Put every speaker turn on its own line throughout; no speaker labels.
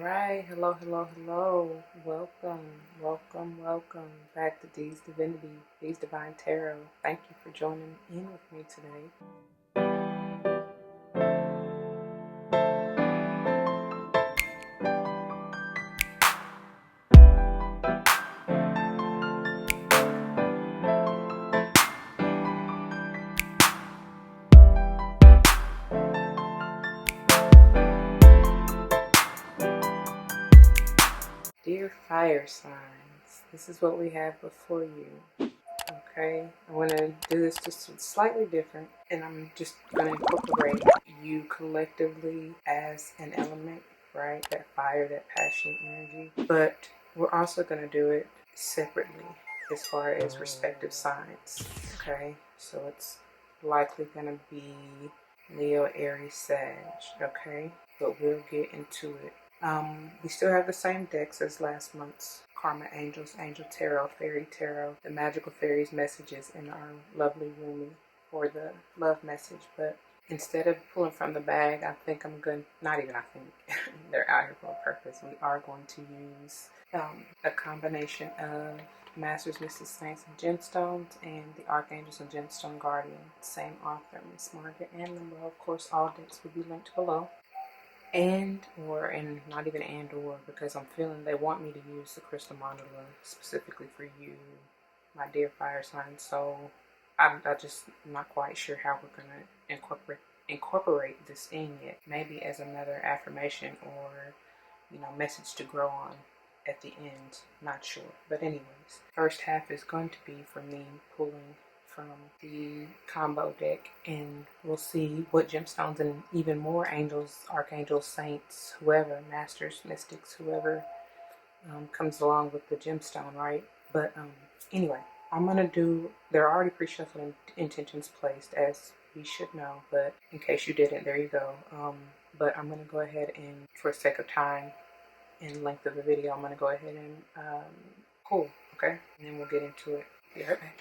Right, hello. Welcome back to D's Divinity, D's Divine Tarot. Thank you for joining in with me today. Dear fire signs, this is what we have before you. Okay, I want to do this just slightly different, and I'm just going to incorporate you collectively as an element, right? That fire, that passion energy. But we're also going to do it separately as far as respective signs. Okay, so it's likely going to be Leo, Aries, Sag. Okay, but we'll get into it. We still have the same decks as last month's Karma Angels, Angel Tarot, Fairy Tarot, the Magical Fairies messages in our lovely Rumi for the love message. But instead of pulling from the bag, I think I'm going, not even I think, they're out here for a purpose. We are going to use a combination of Masters, Mystics, Saints, and Gemstones, and the Archangels and Gemstone Guardian. Same author, Miss Margaret and Limbo. Of course, all decks will be linked below. And not even because I'm feeling they want me to use the crystal mandala specifically for you, my dear fire sign. So I'm just not quite sure how we're gonna incorporate this in yet. Maybe as another affirmation or message to grow on at the end. Not sure. But anyways, first half is going to be for me pulling from the combo deck, and we'll see what gemstones and even more angels, archangels, saints, whoever, masters, mystics, whoever comes along with the gemstone, right? But anyway, I'm gonna do, there are already pre-shuffled intentions placed, as you should know, but in case you didn't, there you go. But I'm gonna go ahead and, for the sake of time and length of the video, I'm gonna go ahead and pull, okay? And then we'll get into it. Be right back.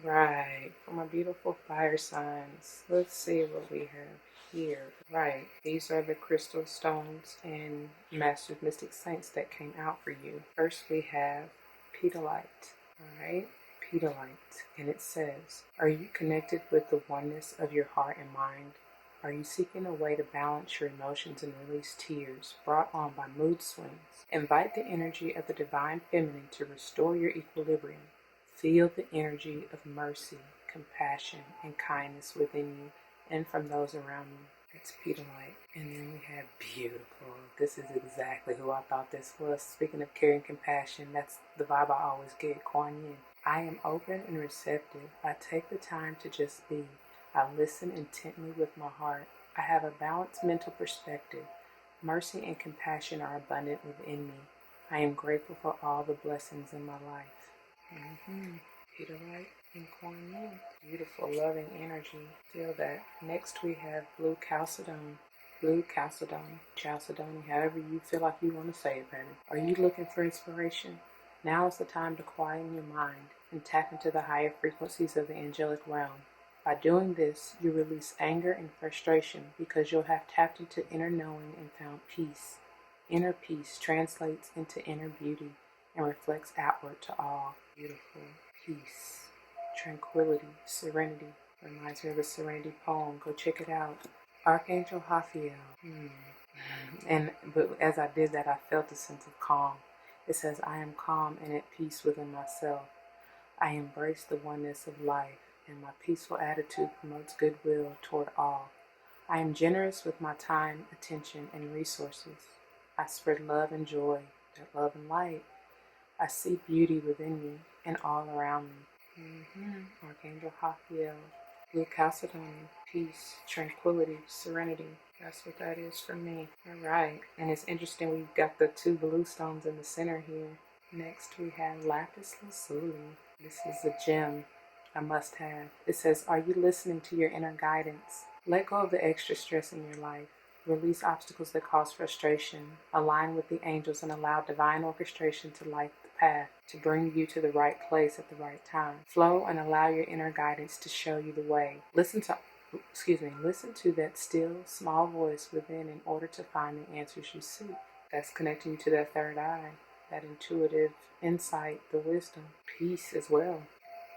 Right, for my beautiful fire signs, let's see what we have here. Right, these are the crystal stones and Master Mystic Saints that came out for you. First we have Pedalite, alright, Pedalite, and it says, are you connected with the oneness of your heart and mind? Are you seeking a way to balance your emotions and release tears brought on by mood swings? Invite the energy of the divine feminine to restore your equilibrium. Feel the energy of mercy, compassion, and kindness within you and from those around you. That's Pedalite. And then we have beautiful. This is exactly who I thought this was. Speaking of caring compassion, that's the vibe I always get, Kuan Yin. I am open and receptive. I take the time to just be. I listen intently with my heart. I have a balanced mental perspective. Mercy and compassion are abundant within me. I am grateful for all the blessings in my life. Pedalite and Kuan Yin. Beautiful, loving energy. Feel that. Next we have Blue Chalcedony. Blue Chalcedony, Chalcedony, however you feel like you want to say it, baby. Are you looking for inspiration? Now is the time to quieten your mind and tap into the higher frequencies of the angelic realm. By doing this, you release anger and frustration because you'll have tapped into inner knowing and found peace. Inner peace translates into inner beauty and reflects outward to all. Beautiful. Peace, tranquility, serenity. Reminds me of the Serenity poem. Go check it out. Archangel Raphael. But as I did that, I felt a sense of calm. It says, I am calm and at peace within myself. I embrace the oneness of life, and my peaceful attitude promotes goodwill toward all. I am generous with my time, attention, and resources. I spread love and joy, that love and light. I see beauty within me and all around me. Archangel Raphael. Blue Chalcedony. Peace, tranquility, serenity. That's what that is for me. Alright. And it's interesting, we've got the two blue stones in the center here. Next we have Lapis Lazuli. This is a gem, a must have. It says, are you listening to your inner guidance? Let go of the extra stress in your life. Release obstacles that cause frustration. Align with the angels and allow divine orchestration to light the path, to bring you to the right place at the right time. Flow and allow your inner guidance to show you the way. Listen to listen to that still, small voice within in order to find the answers you seek. That's connecting you to that third eye, that intuitive insight, the wisdom, peace as well.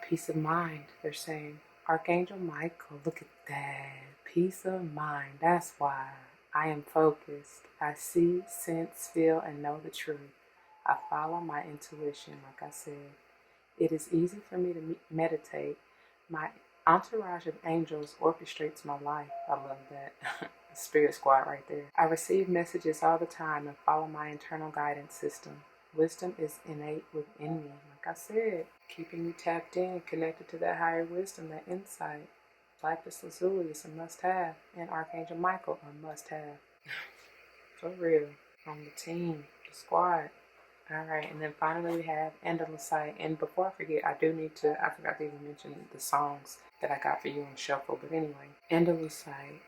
Peace of mind, they're saying. Archangel Michael, look at that. Peace of mind. That's why I am focused. I see, sense, feel, and know the truth. I follow my intuition, like I said. It is easy for me to meditate. My entourage of angels orchestrates my life. I love that. Spirit squad right there. I receive messages all the time and follow my internal guidance system. Wisdom is innate within me. Like I said, keeping you tapped in, connected to that higher wisdom, that insight. Lapis Lazuli is a must-have, and Archangel Michael a must-have. For real. On the team, the squad. Alright, and then finally we have Andalite. And before I forget, I forgot to even mention the songs that I got for you on shuffle. But anyway, Andalite.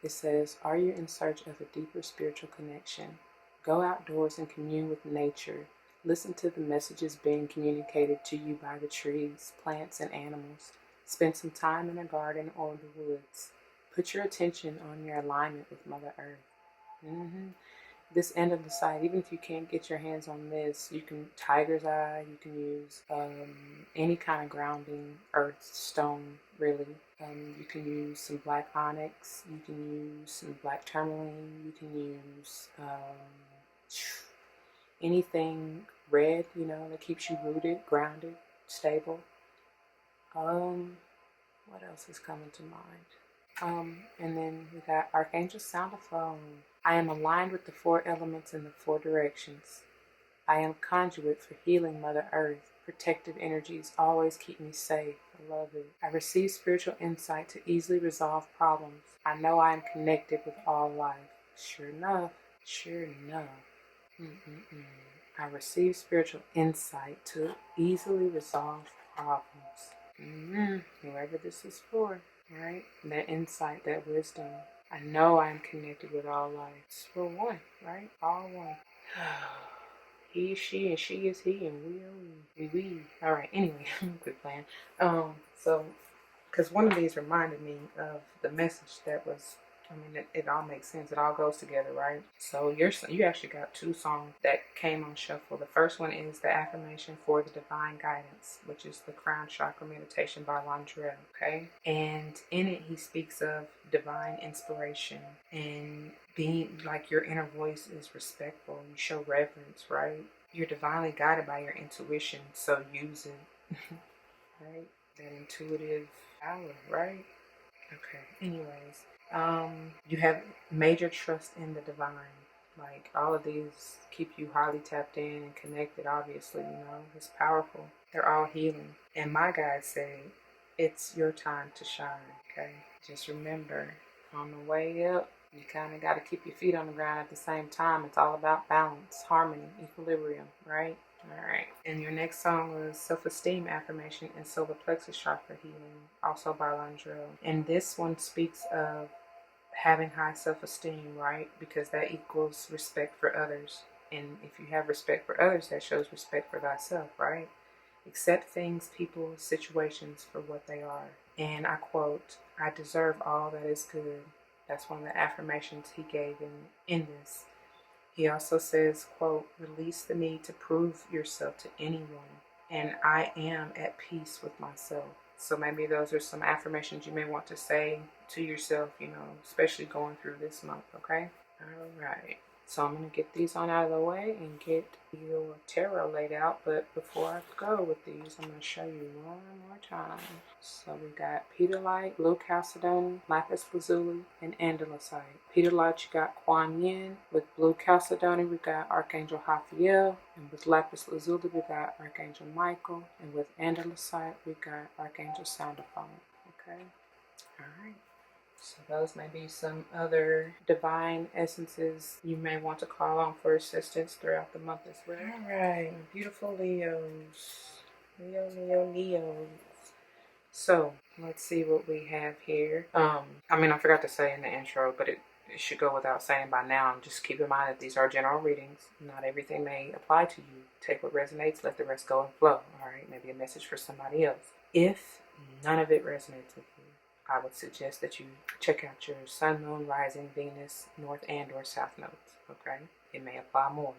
It says, are you in search of a deeper spiritual connection? Go outdoors and commune with nature. Listen to the messages being communicated to you by the trees, plants, and animals. Spend some time in a garden or the woods. Put your attention on your alignment with Mother Earth. This end of the side, even if you can't get your hands on this, you can tiger's eye, you can use any kind of grounding earth stone, really. You can use some black onyx, you can use some black tourmaline, you can use anything red, that keeps you rooted, grounded, stable. What else is coming to mind? And then we got Archangel Soundophone. I am aligned with the 4 elements in the 4 directions. I am conduit for healing Mother Earth. Protective energies always keep me safe. I love it. I receive spiritual insight to easily resolve problems. I know I am connected with all life. Sure enough. I receive spiritual insight to easily resolve problems. Whoever this is for, right? That insight, that wisdom. I know I'm connected with all life. We're one, right? All one. He is she, and she is he, and we are we. All right. Anyway, quit playing. Because one of these reminded me of the message that was. It all makes sense. It all goes together, right? So you actually got 2 songs that came on shuffle. The first one is the affirmation for the divine guidance, which is the crown chakra meditation by Landrell. Okay, and in it he speaks of divine inspiration and being like your inner voice is respectful. You show reverence, right? You're divinely guided by your intuition, so use it. Right? That intuitive power, right? Okay. Anyways. You have major trust in the divine. Like, all of these keep you highly tapped in and connected, obviously, it's powerful. They're all healing. And my guides say, it's your time to shine, okay? Just remember, on the way up, you kind of got to keep your feet on the ground at the same time. It's all about balance, harmony, equilibrium, right? All right. And your next song was Self-Esteem Affirmation and Solar Plexus Chakra Healing, also by Landrell. And this one speaks of having high self-esteem, right? Because that equals respect for others. And if you have respect for others, that shows respect for thyself, right? Accept things, people, situations for what they are. And I quote, I deserve all that is good. That's one of the affirmations he gave in this. He also says, quote, release the need to prove yourself to anyone. And I am at peace with myself. So maybe those are some affirmations you may want to say to yourself, especially going through this month, okay? All right. So I'm going to get these on out of the way and get your tarot laid out. But before I go with these, I'm going to show you one more time. So we got Peterlite, Blue Chalcedony, Lapis Lazuli, and Andalite. Peterlite, you got Kuan Yin. With Blue Chalcedony, we got Archangel Raphael. And with Lapis Lazuli, we got Archangel Michael. And with Andalite, we got Archangel Soundophone. Okay? All right. So those may be some other divine essences you may want to call on for assistance throughout the month as well. All right, beautiful Leos. Leos. So let's see what we have here. I forgot to say in the intro, but it should go without saying by now. Just keep in mind that these are general readings. Not everything may apply to you. Take what resonates, let the rest go and flow. All right, maybe a message for somebody else. If none of it resonates with you, I would suggest that you check out your Sun, Moon, Rising, Venus, North and or South nodes, okay? It may apply more.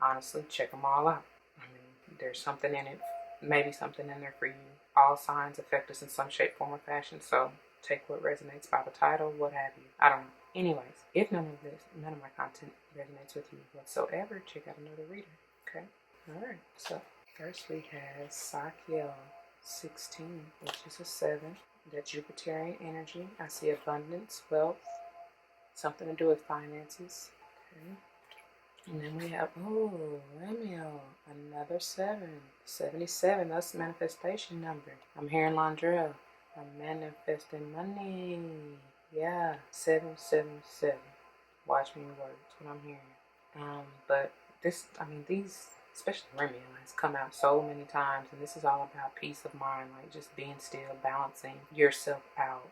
Honestly, check them all out. I mean, there's something in it, maybe something in there for you. All signs affect us in some shape, form, or fashion, so take what resonates by the title, what have you. I don't know. Anyways, if none of my content resonates with you whatsoever, check out another reader, okay? Alright, so first we have Sakyel 16, which is a 7. That Jupiterian energy. I see abundance, wealth, something to do with finances. Okay. And then we have, Romeo, another 7. 77, that's manifestation number. I'm hearing Landrell. I'm manifesting money. Yeah, 777. Watch me work. That's what I'm hearing. But these, especially Romeo, has come out so many times, and this is all about peace of mind, like just being still, balancing yourself out,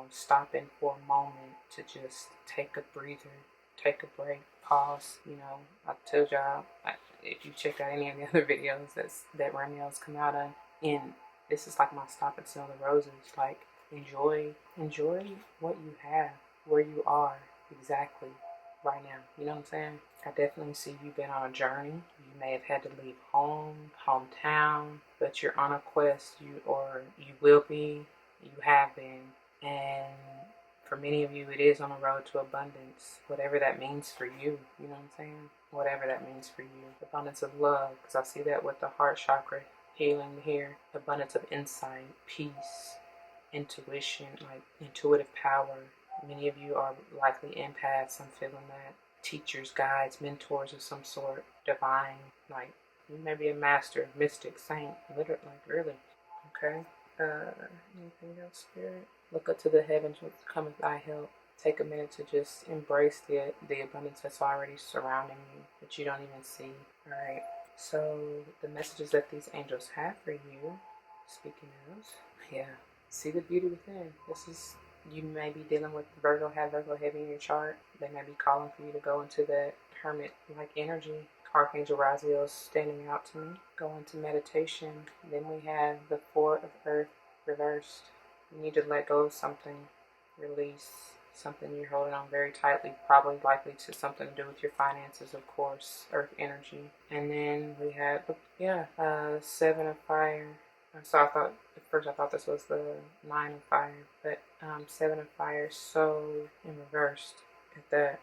stopping for a moment to just take a breather, take a break, pause. I told y'all, if you checked out any of the other videos that Romeo's come out on, and this is like my stop and smell the roses, like enjoy what you have, where you are exactly right now. You know what I'm saying? I definitely see you've been on a journey. You may have had to leave hometown, but you're on a quest. You will be. You have been, and for many of you, it is on the road to abundance. Whatever that means for you. You know what I'm saying? Whatever that means for you. Abundance of love, because I see that with the heart chakra healing here. Abundance of insight, peace, intuition, like intuitive power. Many of you are likely empaths. I'm feeling that. Teachers, guides, mentors of some sort. Divine, like you may be a master, mystic, saint, literally, like really. Okay. Anything else, Spirit? Look up to the heavens, what cometh thy help. Take a minute to just embrace the abundance that's already surrounding you that you don't even see. All right. So the messages that these angels have for you. Speaking of, yeah. See the beauty within. You may be dealing with Virgo heavy in your chart. They may be calling for you to go into that hermit-like energy. Archangel Raziel is standing out to me. Go into meditation. Then we have the Four of Earth reversed. You need to let go of something. Release something you're holding on very tightly. Probably likely to something to do with your finances, of course. Earth energy. And then we have, Seven of Fire. So at first I thought this was the 9 of Fire, but 7 of Fire, so in reversed at that.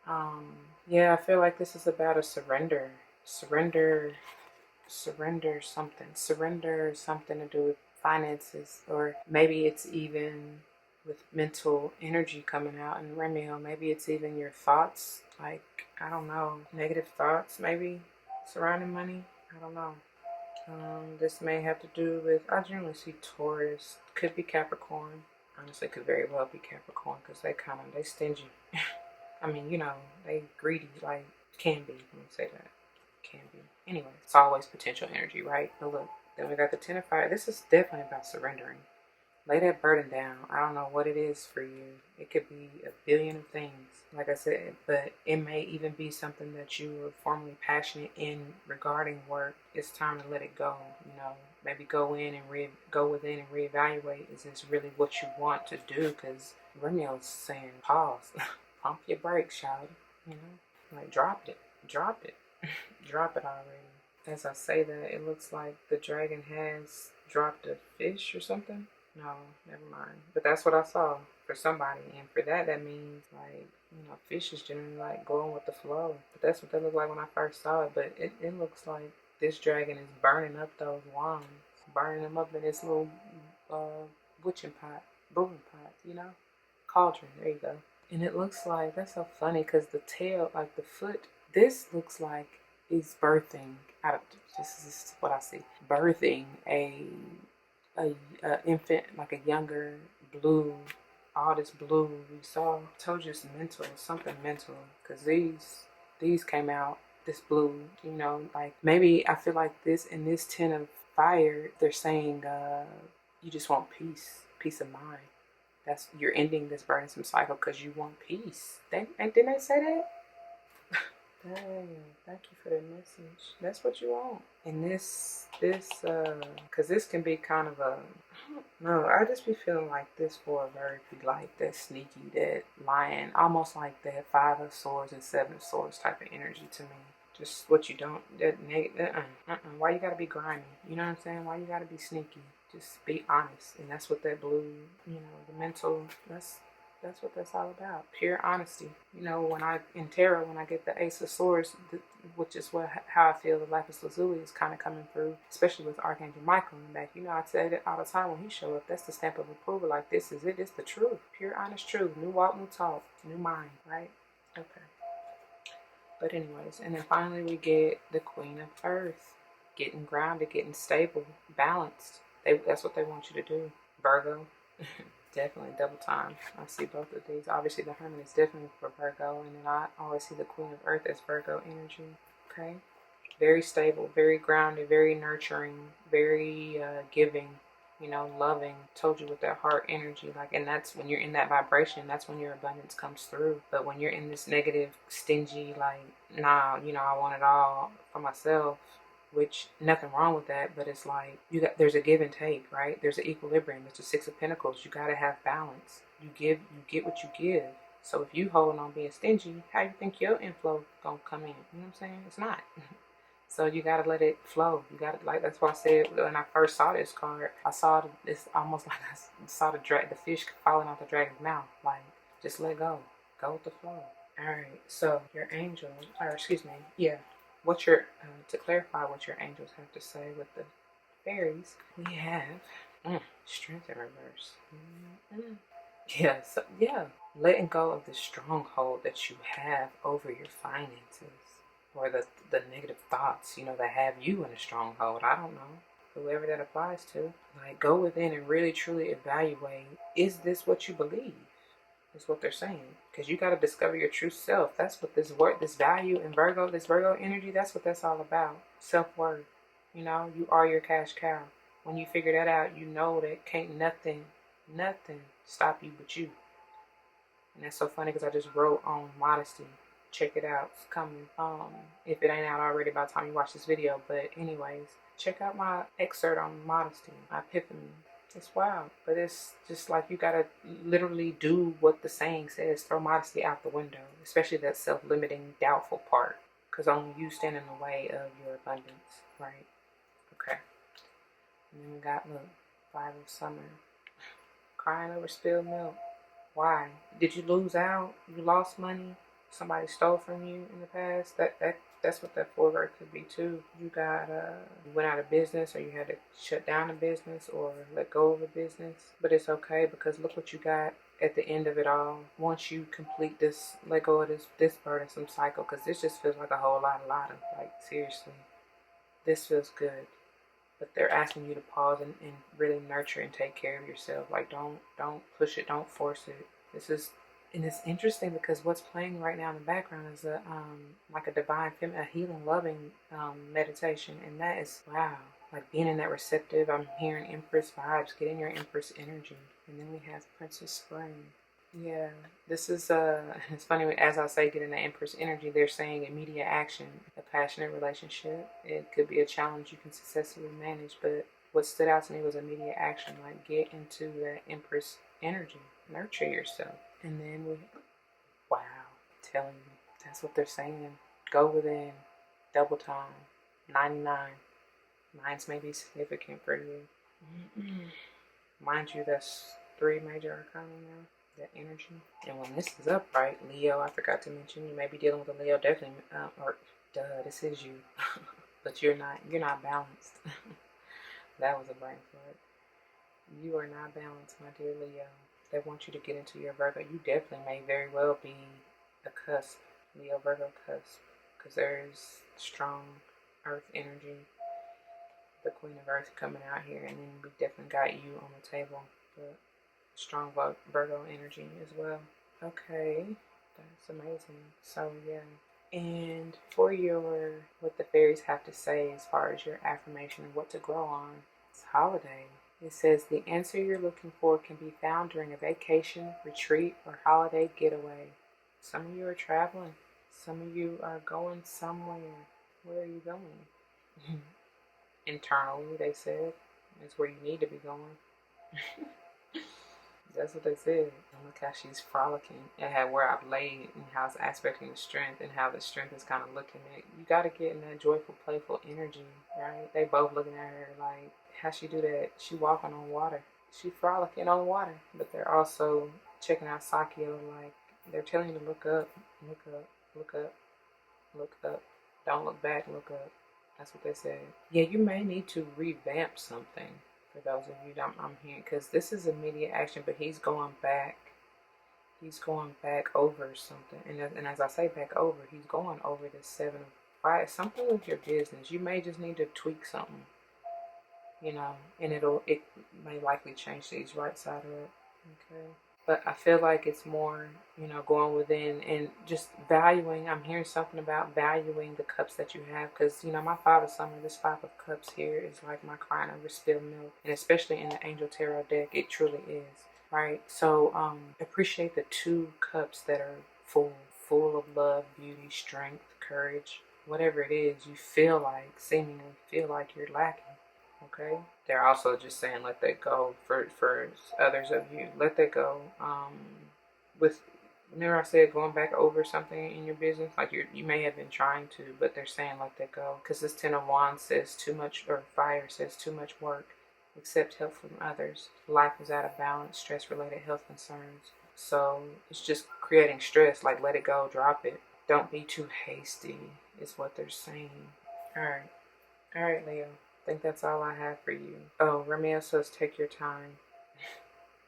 I feel like this is about a surrender something to do with finances, or maybe it's even with mental energy coming out in Romeo. Maybe it's even your thoughts, like, I don't know, negative thoughts maybe surrounding money. I don't know. This may have to do with, I generally see Taurus, could be Capricorn. Honestly, could very well be Capricorn, because they stingy. I mean, they greedy, like, can be, let me say that. Can be. Anyway, it's always potential energy, right? But look, then we got the 10 of Fire. This is definitely about surrendering. Lay that burden down. I don't know what it is for you. It could be a billion of things, like I said, but it may even be something that you were formerly passionate in regarding work. It's time to let it go. Maybe go within and reevaluate. Is this really what you want to do? Because Romeo's saying pause, pump your brakes, child. Like drop it, drop it already. As I say that, it looks like the dragon has dropped a fish or something. No, never mind. But that's what I saw for somebody. And for that means, like, fish is generally like going with the flow. But that's what they look like when I first saw it. But it looks like this dragon is burning up those wands. Burning them up in this little witching pot, brewing pot, cauldron. There you go. And it looks like, that's so funny, because the tail, like the foot, this looks like he's birthing. This is what I see. Birthing a infant, like a younger blue, all this blue we saw. I told you it's mental, something mental, because these came out, this blue, like maybe I feel like this in this 10 of Fire, they're saying you just want peace of mind. You're ending this burdensome cycle because you want peace. Didn't they say that? Dang, thank you for the message. That's what you want. And because this can be kind of a, no, I just be feeling like this for a Virgo be like that sneaky, that lying, almost like that Five of Swords and Seven of Swords type of energy to me. Just what you don't, why you gotta be grimy? You know what I'm saying? Why you gotta be sneaky? Just be honest. And that's what that blue, the mental, that's what that's all about. Pure honesty. When in tarot, when I get the Ace of Swords, which is how I feel the Lapis Lazuli is kind of coming through, especially with Archangel Michael in the back. I say that all the time when he show up. That's the stamp of approval. Like, this is it. It's the truth. Pure, honest truth. New walk, new talk, new mind. Right? Okay. But anyways, and then finally we get the Queen of Earth, getting grounded, getting stable, balanced. That's what they want you to do. Virgo. Definitely double time. I see both of these. Obviously, the Hermit is definitely for Virgo, and then I always see the Queen of Earth as Virgo energy. Okay, very stable, very grounded, very nurturing, very giving. Loving. Told you with that heart energy, and that's when you're in that vibration. That's when your abundance comes through. But when you're in this negative, stingy, nah, I want it all for myself. Which nothing wrong with that, but it's like there's a give and take, right? There's an equilibrium. It's a Six of Pentacles. You gotta have balance. You get what you give. So if you holding on being stingy, how you think your inflow gonna come in? You know what I'm saying? It's not. So you gotta let it flow. You gotta that's why I said when I first saw this card, I saw it's almost like I saw the fish falling out the dragon's mouth. Like, just let go. Go with the flow. All right. So your angel, or excuse me, yeah. To clarify what your angels have to say with the fairies, we have strength in reverse. Yeah, letting go of the stronghold that you have over your finances, or the negative thoughts, that have you in a stronghold. I don't know. Whoever that applies to. Like, go within and really truly evaluate, is this what you believe? Is what they're saying. Because you got to discover your true self. That's what this value in Virgo, this Virgo energy, that's what that's all about. Self-worth. You are your cash cow. When you figure that out, you know that can't nothing stop you but you. And that's so funny because I just wrote on modesty. Check it out. It's coming. If it ain't out already by the time you watch this video. But anyways, check out my excerpt on modesty, my epiphany. It's wild, but it's just like you gotta literally do what the saying says. Throw modesty out the window, especially that self-limiting, doubtful part, because only you stand in the way of your abundance, right? Okay. And then we got, look, Five of Summer, crying over spilled milk. Why? Did you lose out? You lost money? Somebody stole from you in the past? That's what that forward could be too. You went out of business, or you had to shut down a business or let go of a business. But it's okay, because look what you got at the end of it all. Once you complete this, let go of this burdensome cycle, because this just feels like a whole lot of like, seriously, this feels good. But they're asking you to pause and really nurture and take care of yourself. Like, don't push it, don't force it. And it's interesting because what's playing right now in the background is like a divine feminine, a healing, loving meditation, and that is, wow. Like, being in that receptive. I'm hearing Empress vibes. Get in your Empress energy, and then we have Princess Spring. Yeah, this is it's funny, as I say, get in the Empress energy, they're saying immediate action, a passionate relationship. It could be a challenge you can successfully manage, but what stood out to me was immediate action. Like, get into that Empress energy, nurture yourself. And then wow, telling you, that's what they're saying. Go within, double time, 99. Mines may be significant for you. Mind you, that's 3 major arcana now, that energy. And when this is upright, Leo, I forgot to mention, you may be dealing with a Leo, definitely, this is you. But you're not balanced. That was a brain fart. You are not balanced, my dear Leo. They want you to get into your Virgo. You definitely may very well be a cusp, Leo Virgo cusp, because there's strong earth energy, the Queen of Earth coming out here, and then we definitely got you on the table, but strong Virgo energy as well. Okay, that's amazing. So yeah, and for what the fairies have to say as far as your affirmation and what to grow on, it's holiday. It says the answer you're looking for can be found during a vacation, retreat, or holiday getaway. Some of you are traveling. Some of you are going somewhere. Where are you going? Internally, they said. It's where you need to be going. That's what they said. And look how she's frolicking at how where I've laid and how it's aspecting the strength and how the strength is kind of looking at. You got to get in that joyful, playful energy, right? They both looking at her like, how she do that? She walking on water. She frolicking on water. But they're also checking out Sakio like, they're telling you to look up, look up, look up, look up. Don't look back, look up. That's what they said. Yeah, you may need to revamp something. For those of you that I'm hearing, because this is immediate action, but he's going back. He's going back over something, and as I say back over, he's going over the 7 of Fire. Something with your business. You may just need to tweak something, you know, and it may likely change these right side up. Okay. But I feel like it's more, you know, going within and just valuing. I'm hearing something about valuing the cups that you have. Because, you know, my 5 of Summer, this 5 of Cups here is like my crying over spilled milk. And especially in the Angel Tarot deck, it truly is. Right? So appreciate the 2 cups that are full of love, beauty, strength, courage. Whatever it is, you seemingly feel like you're lacking. Okay. They're also just saying let that go for others of you. Let that go. With remember I said going back over something in your business, like you may have been trying to, but they're saying let that go because this 10 of Wands says too much, or Fire says too much work. Accept help from others. Life is out of balance. Stress-related health concerns. So it's just creating stress. Like let it go. Drop it. Don't be too hasty. Is what they're saying. All right. All right, Leo. I think that's all I have for you. Oh, Romeo says take your time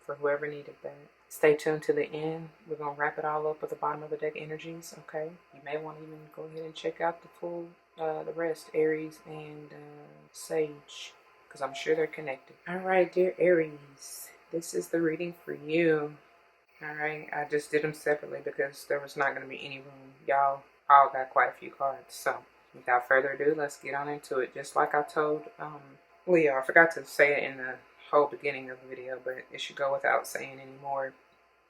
for whoever needed that. Stay tuned to the end. We're going to wrap it all up with the bottom of the deck energies, okay? You may want to even go ahead and check out the full, the rest, Aries and Sage, because I'm sure they're connected. All right, dear Aries, this is the reading for you. All right, I just did them separately because there was not going to be any room. Y'all all got quite a few cards, so without further ado, let's get on into it. Just like I told Leo, I forgot to say it in the whole beginning of the video, but it should go without saying anymore.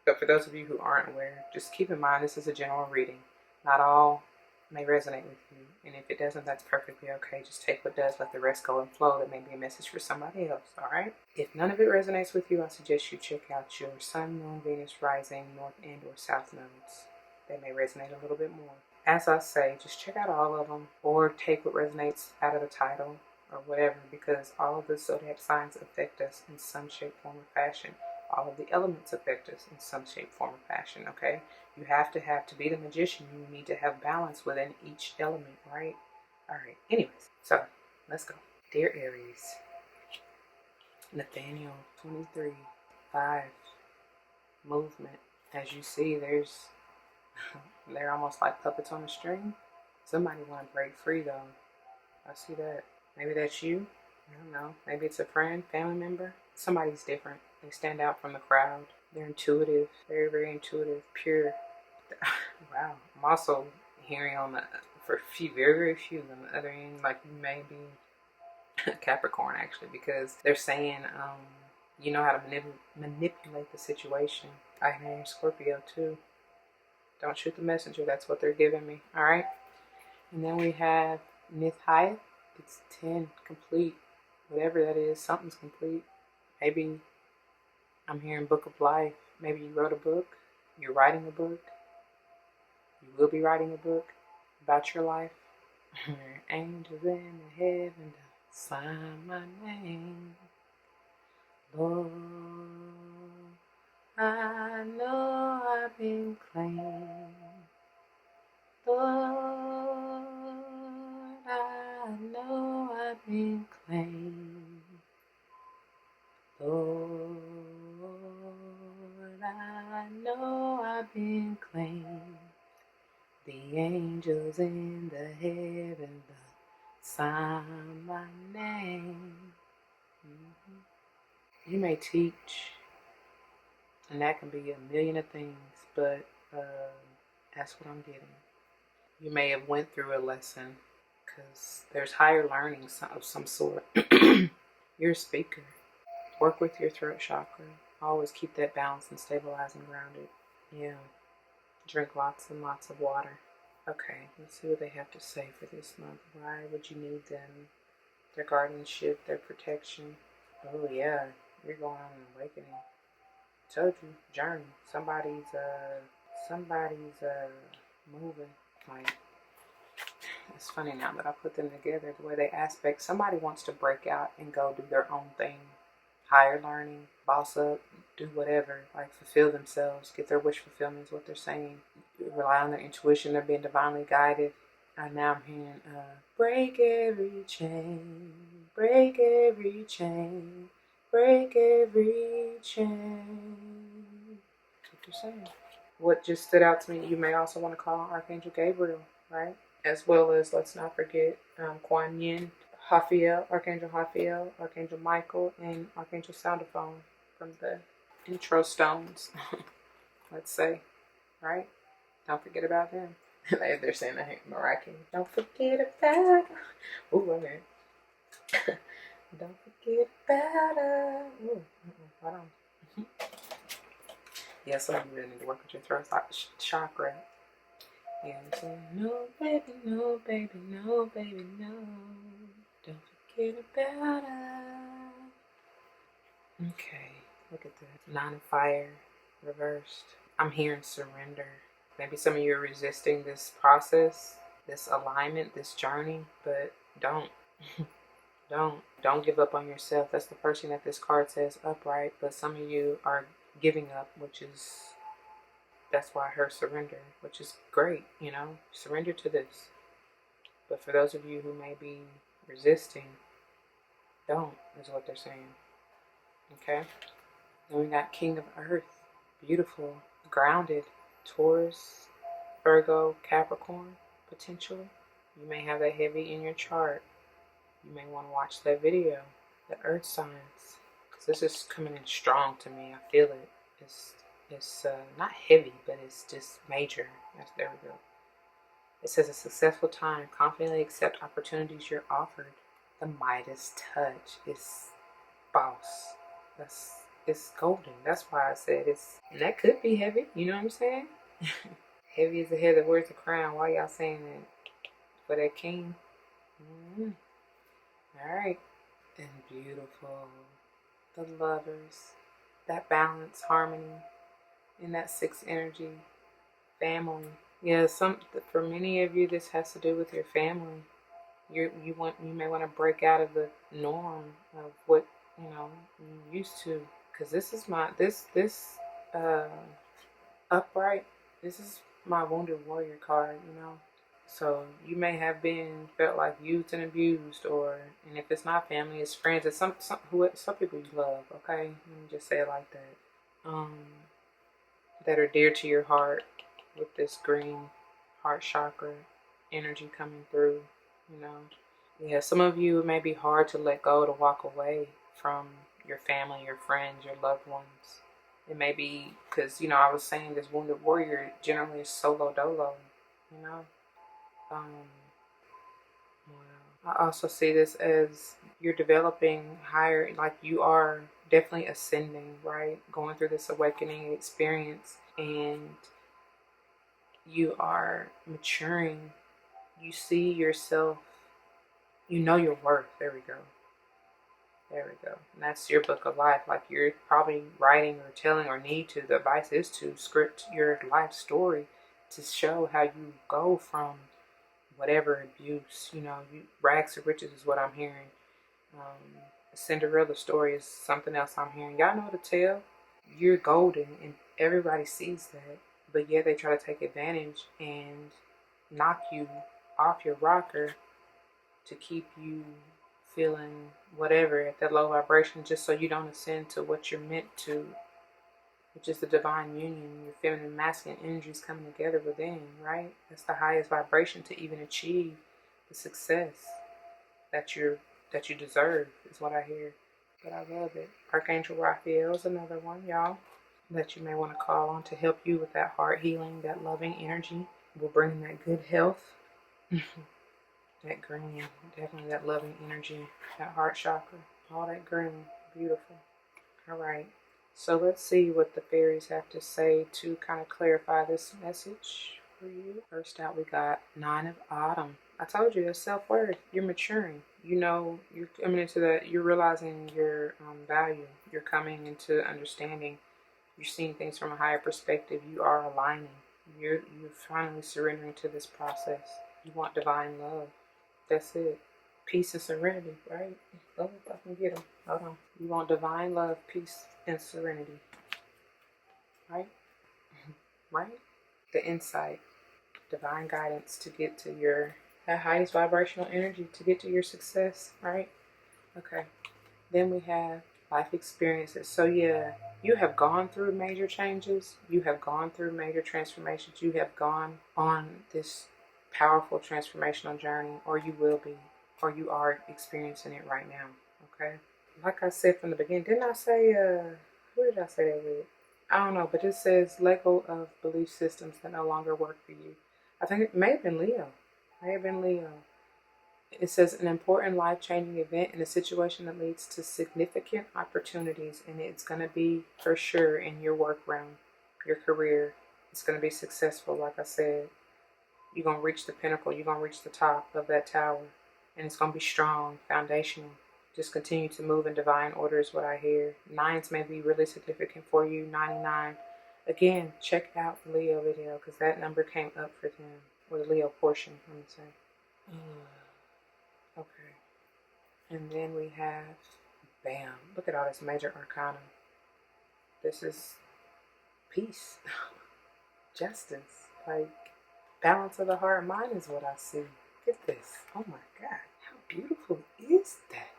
But for those of you who aren't aware, just keep in mind this is a general reading. Not all may resonate with you, and if it doesn't, that's perfectly okay. Just take what does, let the rest go and flow. That may be a message for somebody else, all right? If none of it resonates with you, I suggest you check out your Sun, Moon, Venus, Rising, North and or South nodes. They may resonate a little bit more. As I say, just check out all of them or take what resonates out of the title or whatever, because all of the zodiac signs affect us in some shape, form, or fashion. All of the elements affect us in some shape, form, or fashion, okay? You have to be the magician, you need to have balance within each element, right? All right, anyways, so let's go. Dear Aries, Nathaniel 23, 5, movement. As you see, they're almost like puppets on a string. Somebody want to break free though. I see that. Maybe that's you. I don't know. Maybe it's a friend, family member. Somebody's different. They stand out from the crowd. They're intuitive. Very, very intuitive. Pure. Wow. I'm also hearing for very, very few on the other end, like you may be Capricorn actually, because they're saying, you know how to manipulate the situation. I hear Scorpio too. Don't shoot the messenger. That's what they're giving me. All right. And then we have Nithai. It's 10, complete. Whatever that is, something's complete. Maybe I'm hearing Book of Life. Maybe you wrote a book. You're writing a book. You will be writing a book about your life. Angels in the heaven sign my name. Lord, I know I've been claimed. Lord, I know I've been claimed. Lord, I know I've been claimed. The angels in the heaven sign my name. You may teach, and that can be a million of things, but that's what I'm getting. You may have went through a lesson, because there's higher learning of some sort. You're a speaker. Work with your throat chakra. Always keep that balanced and stabilized and grounded. Yeah. Drink lots and lots of water. Okay, let's see what they have to say for this month. Why would you need them? Their guardianship, their protection. Oh yeah, you're going on an awakening. Told you, journey. Somebody's moving. Like, it's funny now that I put them together, the way they aspect. Somebody wants to break out and go do their own thing. Higher learning, boss up, do whatever, like fulfill themselves, get their wish fulfillment is what they're saying. Rely on their intuition, they're being divinely guided. And now I'm hearing, break every chain, break every chain, break every chain. That's what they're saying. What just stood out to me, you may also want to call Archangel Gabriel, right? As well as, let's not forget, Kuan Yin, Raphael, Archangel Raphael, Archangel Michael, and Archangel Soundophone from the intro stones, let's say, right? Don't forget about them. They're saying that miraculous. Don't forget about. Ooh, okay. Don't forget about us. Ooh, hold on. Yeah, some of you really need to work with your throat chakra. And so, no, baby, no, baby, no, baby, no. Don't forget about us. Okay, look at that. 9 of fire, reversed. I'm hearing surrender. Maybe some of you are resisting this process, this alignment, this journey, but don't. Don't give up on yourself. That's the person that this card says upright, but some of you are giving up, that's why her surrender, which is great, surrender to this. But for those of you who may be resisting, don't, is what they're saying. Okay? Then we got King of Earth, beautiful, grounded, Taurus, Virgo, Capricorn, potentially. You may have that heavy in your chart. You may want to watch that video, the Earth signs, because this is coming in strong to me. I feel it. It's not heavy, but it's just major. There we go. It says a successful time. Confidently accept opportunities you're offered. The Midas touch is boss. It's golden. That's why I said and that could be heavy. You know what I'm saying? Heavy is the head that wears the crown. Why y'all saying that? For that king. Mm-hmm. All right. And beautiful. The lovers. That balance, harmony, in that 6 energy. Family. Yeah, for many of you, this has to do with your family. You may want to break out of the norm of what you used to. Because this is uh upright. This is my wounded warrior card. So you may have felt like used and abused, and if it's not family, it's friends. It's some people you love. Okay, let me just say it like that. That are dear to your heart, with this green heart chakra energy coming through. Yeah, some of you, it may be hard to let go, to walk away from your family, your friends, your loved ones. It may be because I was saying this wounded warrior generally is solo dolo. I also see this as you're developing higher, like you are definitely ascending, right? Going through this awakening experience, and you are maturing. You see yourself, you know your worth. There we go. And that's your book of life. Like you're probably writing or telling or need to. The advice is to script your life story to show how you go from whatever abuse, rags to riches is what I'm hearing. Cinderella story is something else I'm hearing. Y'all know the tale. You're golden and everybody sees that. But yet they try to take advantage and knock you off your rocker to keep you feeling whatever at that low vibration, just so you don't ascend to what you're meant to, which is the divine union, your feminine and masculine energies coming together within, right? That's the highest vibration to even achieve the success that you deserve, is what I hear. But I love it. Archangel Raphael is another one, y'all, that you may want to call on to help you with that heart healing, that loving energy. Will bring that good health. That green, definitely that loving energy, that heart chakra, all that green, beautiful. All right, so let's see what the fairies have to say to kind of clarify this message. for you. First out, we got 9 of Autumn. I told you, that's self-worth. You're maturing. You know, you're coming into that, you're realizing your value. You're coming into understanding. You're seeing things from a higher perspective. You are aligning. You're finally surrendering to this process. You want divine love. That's it. Peace and serenity, right? Oh, if I can get them. Hold on. You want divine love, peace, and serenity. Right? Right? The insight, divine guidance to get to your highest vibrational energy, to get to your success, right? Okay. Then we have life experiences. So yeah, you have gone through major changes. You have gone through major transformations. You have gone on this powerful transformational journey, or you will be, or you are experiencing it right now. Okay. Like I said from the beginning, didn't I say, who did I say that with? I don't know, but it says let go of belief systems that no longer work for you. I think it may have been Leo. May have been Leo. It says an important life-changing event in a situation that leads to significant opportunities, and it's going to be for sure in your work realm, your career. It's going to be successful, like I said. You're going to reach the pinnacle. You're going to reach the top of that tower, and it's going to be strong, foundational. Just continue to move in divine order is what I hear. 9s may be really significant for you. 99. Again, check out the Leo video because that number came up for them, or the Leo portion, let me say. Okay. And then we have, bam, look at all this major arcana. This is peace, justice, like balance of the heart and mind is what I see. Look at this. Oh my God. How beautiful is that?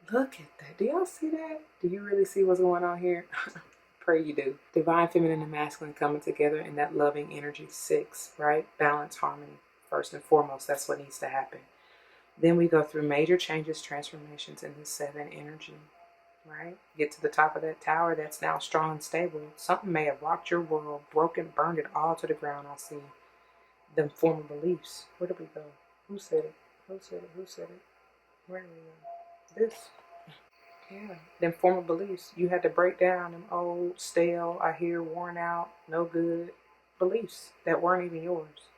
Look at that. Do y'all see that? Do you really see what's going on here? Pray you do. Divine feminine and masculine coming together in that loving energy. 6, right? Balance, harmony. First and foremost, that's what needs to happen. Then we go through major changes, transformations in the 7 energy, right? Get to the top of that tower that's now strong and stable. Something may have rocked your world, broken, burned it all to the ground. I see them former beliefs. Where did we go? Who said it? Who said it? Who said it? Where did we go? This. Yeah, them former beliefs. You had to break down them old, stale, I hear, worn out, no good beliefs that weren't even yours.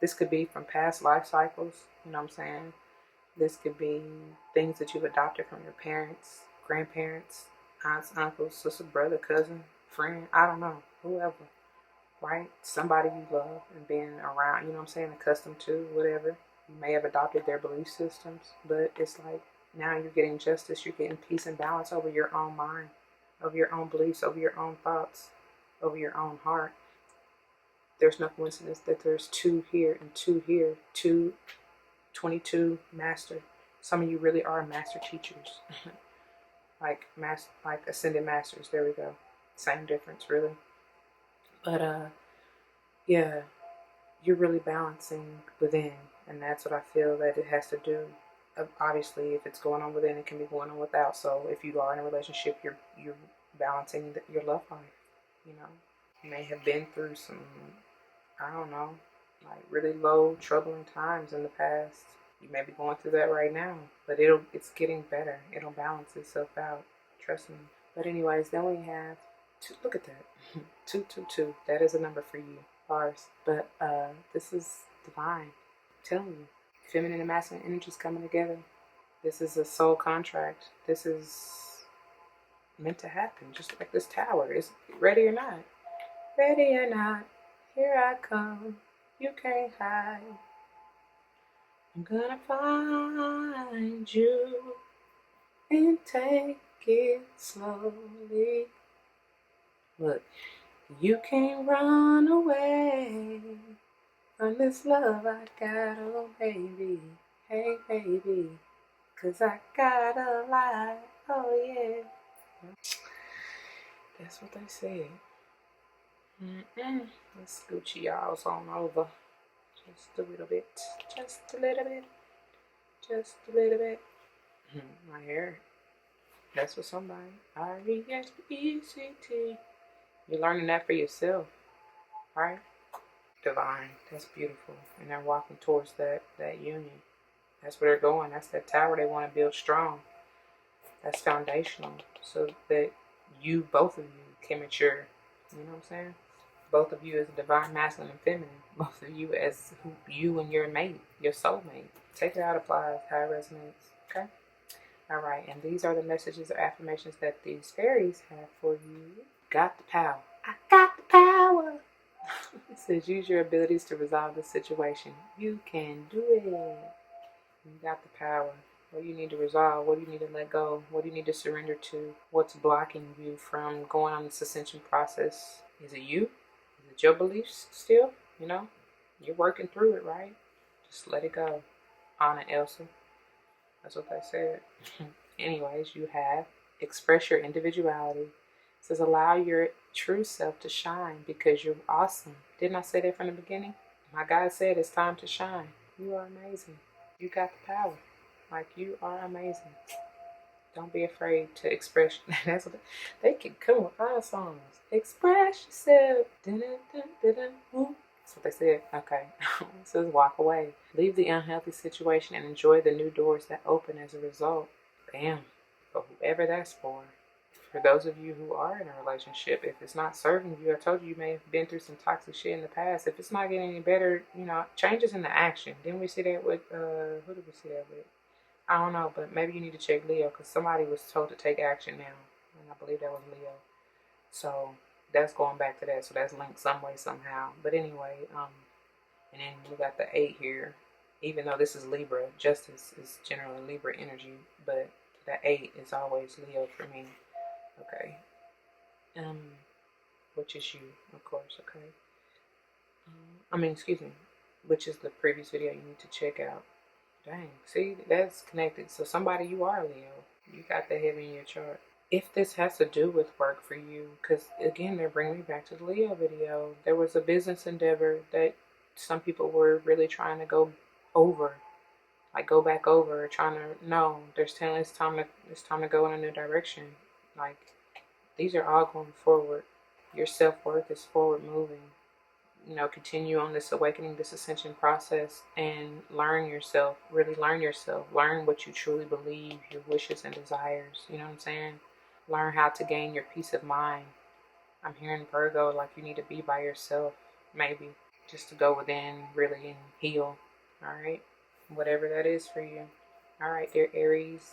This could be from past life cycles, you know what I'm saying? This could be things that you've adopted from your parents, grandparents, aunts, uncles, sister, brother, cousin, friend, I don't know, whoever, right? Somebody you love and being around, you know what I'm saying, accustomed to, whatever. You may have adopted their belief systems, but it's like now you're getting justice, you're getting peace and balance over your own mind, over your own beliefs, over your own thoughts, over your own heart. There's no coincidence that there's 2 here and 2 here, 22 master. Some of you really are master teachers. like ascended masters. There we go. Same difference, really. But yeah, you're really balancing within, and that's what I feel that it has to do. Obviously, if it's going on within, it can be going on without. So if you are in a relationship, you're balancing your love life. You know, you may have been through some, I don't know, like really low, troubling times in the past. You may be going through that right now, but it's getting better. It'll balance itself out. Trust me. But anyways, then we have 2. Look at that. 222. That is a number for you, bars. But this is divine. I'm telling you, feminine and masculine energies coming together. This is a soul contract. This is meant to happen. Just like this tower. Is ready or not? Ready or not? Here I come. You can't hide. I'm gonna find you and take it slowly. Look, you can't run away from this love I got, oh baby. Hey baby, 'cause I got a lie, oh yeah. That's what they said. Let's Gucci y'all's on over. Just a little bit. Just a little bit. Just a little bit. My hair. That's for somebody. R-E-S-P-E-C-T. You're learning that for yourself. Right? Divine. That's beautiful. And they're walking towards that union. That's where they're going. That's that tower they want to build strong. That's foundational. So that both of you, can mature. You know what I'm saying? both of you as divine masculine and feminine, both of you as you and your mate, your soulmate. Take it out, apply how it resonates. Okay? All right, and these are the messages or affirmations that these fairies have for you. Got the power. I got the power. It says use your abilities to resolve the situation. You can do it. You got the power. What do you need to resolve? What do you need to let go? What do you need to surrender to? What's blocking you from going on this ascension process? Is it you? Is it your beliefs still? You know, you're working through it, right? Just let it go. Anna Elsa. That's what they said. Anyways, you have express your individuality. It says allow your true self to shine because you're awesome. Didn't I say that from the beginning? My God said it's time to shine. You are amazing. You got the power. Like, you are amazing. Don't be afraid to express. That's what they can come with 5 songs. Express yourself. That's what they said. Okay. It says walk away. Leave the unhealthy situation and enjoy the new doors that open as a result. Bam. But whoever that's for those of you who are in a relationship, if it's not serving you, I told you may have been through some toxic shit in the past. If it's not getting any better, you know, changes in the action. Didn't we see that with, who did we see that with? I don't know, but maybe you need to check Leo because somebody was told to take action now. And I believe that was Leo. So that's going back to that. So that's linked some way, somehow. But anyway, and then we got the 8 here. Even though this is Libra, justice is generally Libra energy, but the 8 is always Leo for me. Okay. Which is you, of course, okay. Excuse me, which is the previous video you need to check out. Dang, see, that's connected. So somebody, you are Leo. You got the heavy in your chart. If this has to do with work for you, because again, they're bringing me back to the Leo video. There was a business endeavor that some people were really trying to go over, like go back over, trying to, no, they're telling it's time to go in a new direction. Like, these are all going forward. Your self-worth is forward moving. You know, continue on this awakening, this ascension process, and learn yourself, really learn yourself, learn what you truly believe, your wishes and desires, you know what I'm saying? Learn how to gain your peace of mind. I'm hearing Virgo, like you need to be by yourself, maybe, just to go within, really, and heal, all right? Whatever that is for you. All right, dear Aries,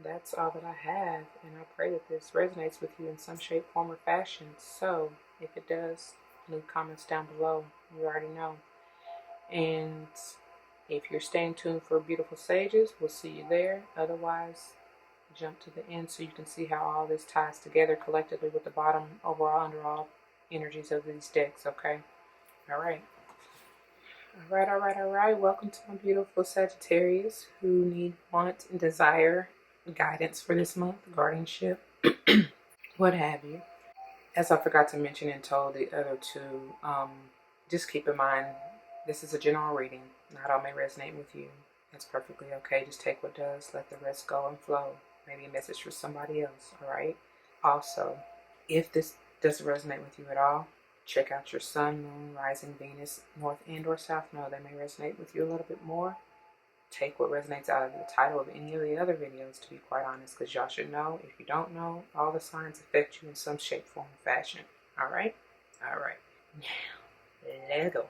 that's all that I have, and I pray that this resonates with you in some shape, form, or fashion. So, if it does, leave comments down below. You already know. And if you're staying tuned for Beautiful Sages, we'll see you there. Otherwise, jump to the end so you can see how all this ties together collectively with the bottom overall, underall energies of these decks, okay? All right. All right. Welcome to my beautiful Sagittarius who need, want, and desire guidance for this month, guardianship, what have you. As I forgot to mention and told the other two, just keep in mind, this is a general reading. Not all may resonate with you. That's perfectly okay. Just take what does, let the rest go and flow. Maybe a message for somebody else, all right? Also, if this doesn't resonate with you at all, check out your sun, moon, rising, Venus, north and or south node. They may resonate with you a little bit more. Take what resonates out of the title of any of the other videos, to be quite honest, because y'all should know. If you don't know, all the signs affect you in some shape, form, or fashion. All right? All right. Now, let's go.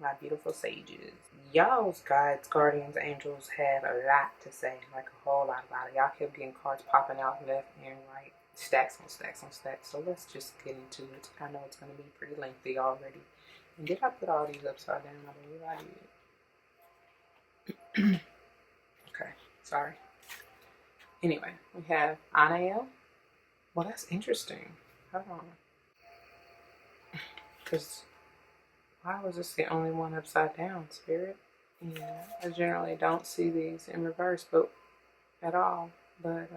My beautiful sages. Y'all's guides, guardians, angels have a lot to say, like a whole lot about it. Y'all kept getting cards popping out left and right. Stacks on stacks on stacks. So let's just get into it. I know it's going to be pretty lengthy already. And did I put all these upside down? I believe I did. Okay, sorry. Anyway, we have Anael. Well, that's interesting. Hold on. Because why was this the only one upside down, Spirit? Yeah, I generally don't see these in reverse, but at all. But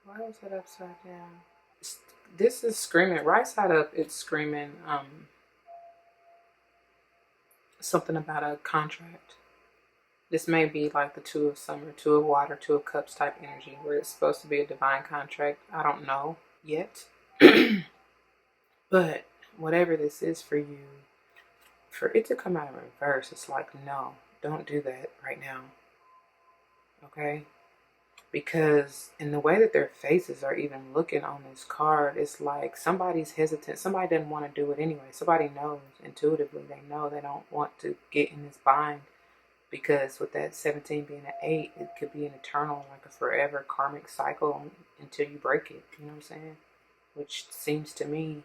why was it upside down? This is screaming right side up. It's screaming something about a contract. This may be like the Two of Summer, Two of Water, Two of Cups type energy, where it's supposed to be a divine contract. I don't know yet. But whatever this is for you, for it to come out in reverse, it's like, no, don't do that right now. Okay? Because in the way that their faces are even looking on this card, it's like somebody's hesitant. Somebody doesn't want to do it anyway. Somebody knows intuitively. They know they don't want to get in this bind. Because with that 17 being an 8, it could be an eternal, like a forever karmic cycle until you break it. You know what I'm saying? Which seems to me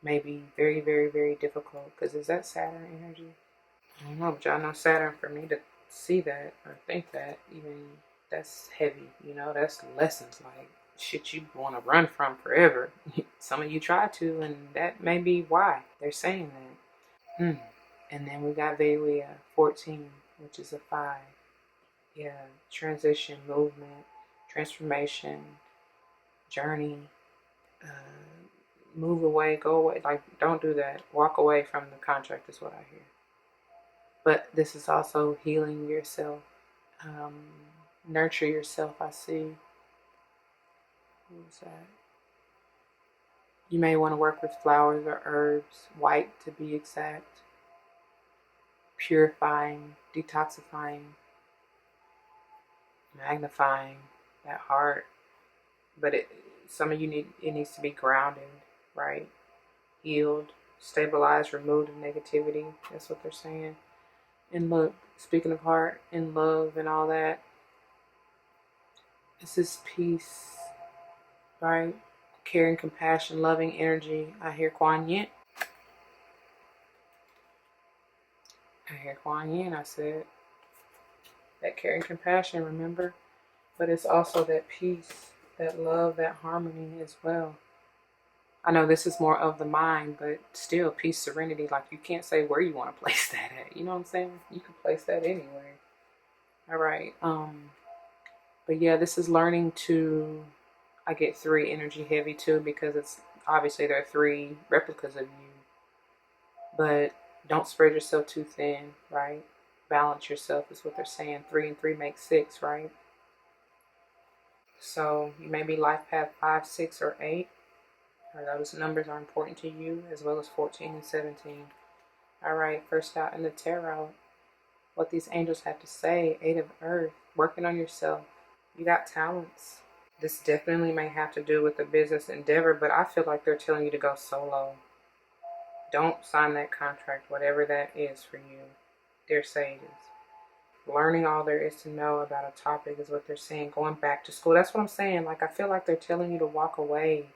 maybe very, very, very difficult. Because is that Saturn energy? I don't know, but y'all know Saturn, for me to see that or think that, even that's heavy, you know, that's lessons, like shit you want to run from forever. Some of you try to, and that may be why they're saying that. And then we got Vega 14, which is a 5. Yeah, transition, movement, transformation, journey, uh, move away, go away. Like, don't do that. Walk away from the contract is what I hear. But this is also healing yourself. Nurture yourself, I see. Who's that? You may want to work with flowers or herbs, white to be exact. Purifying, detoxifying, magnifying that heart. But some of you it needs to be grounded, right? Healed, stabilized, removed of negativity. That's what they're saying. And look, speaking of heart and love and all that, this is peace, right? Caring, compassion, loving energy. I hear Kuan Yin. I said that caring, compassion, remember? But it's also that peace, that love, that harmony as well. I know this is more of the mind, but still peace, serenity. Like, you can't say where you want to place that at. You know what I'm saying? You can place that anywhere. All right. But yeah, this is learning to, I get 3 energy heavy too, because it's obviously there are 3 replicas of you. But don't spread yourself too thin, right? Balance yourself is what they're saying. 3 and 3 make 6, right? So you may be life path 5, 6, or 8. Or those numbers are important to you, as well as 14 and 17. All right, first out in the tarot, what these angels have to say. 8 of Earth, working on yourself. You got talents. This definitely may have to do with a business endeavor, but I feel like they're telling you to go solo. Don't sign that contract, whatever that is for you, dear sages. Learning all there is to know about a topic is what they're saying. Going back to school, that's what I'm saying. Like, I feel like they're telling you to walk away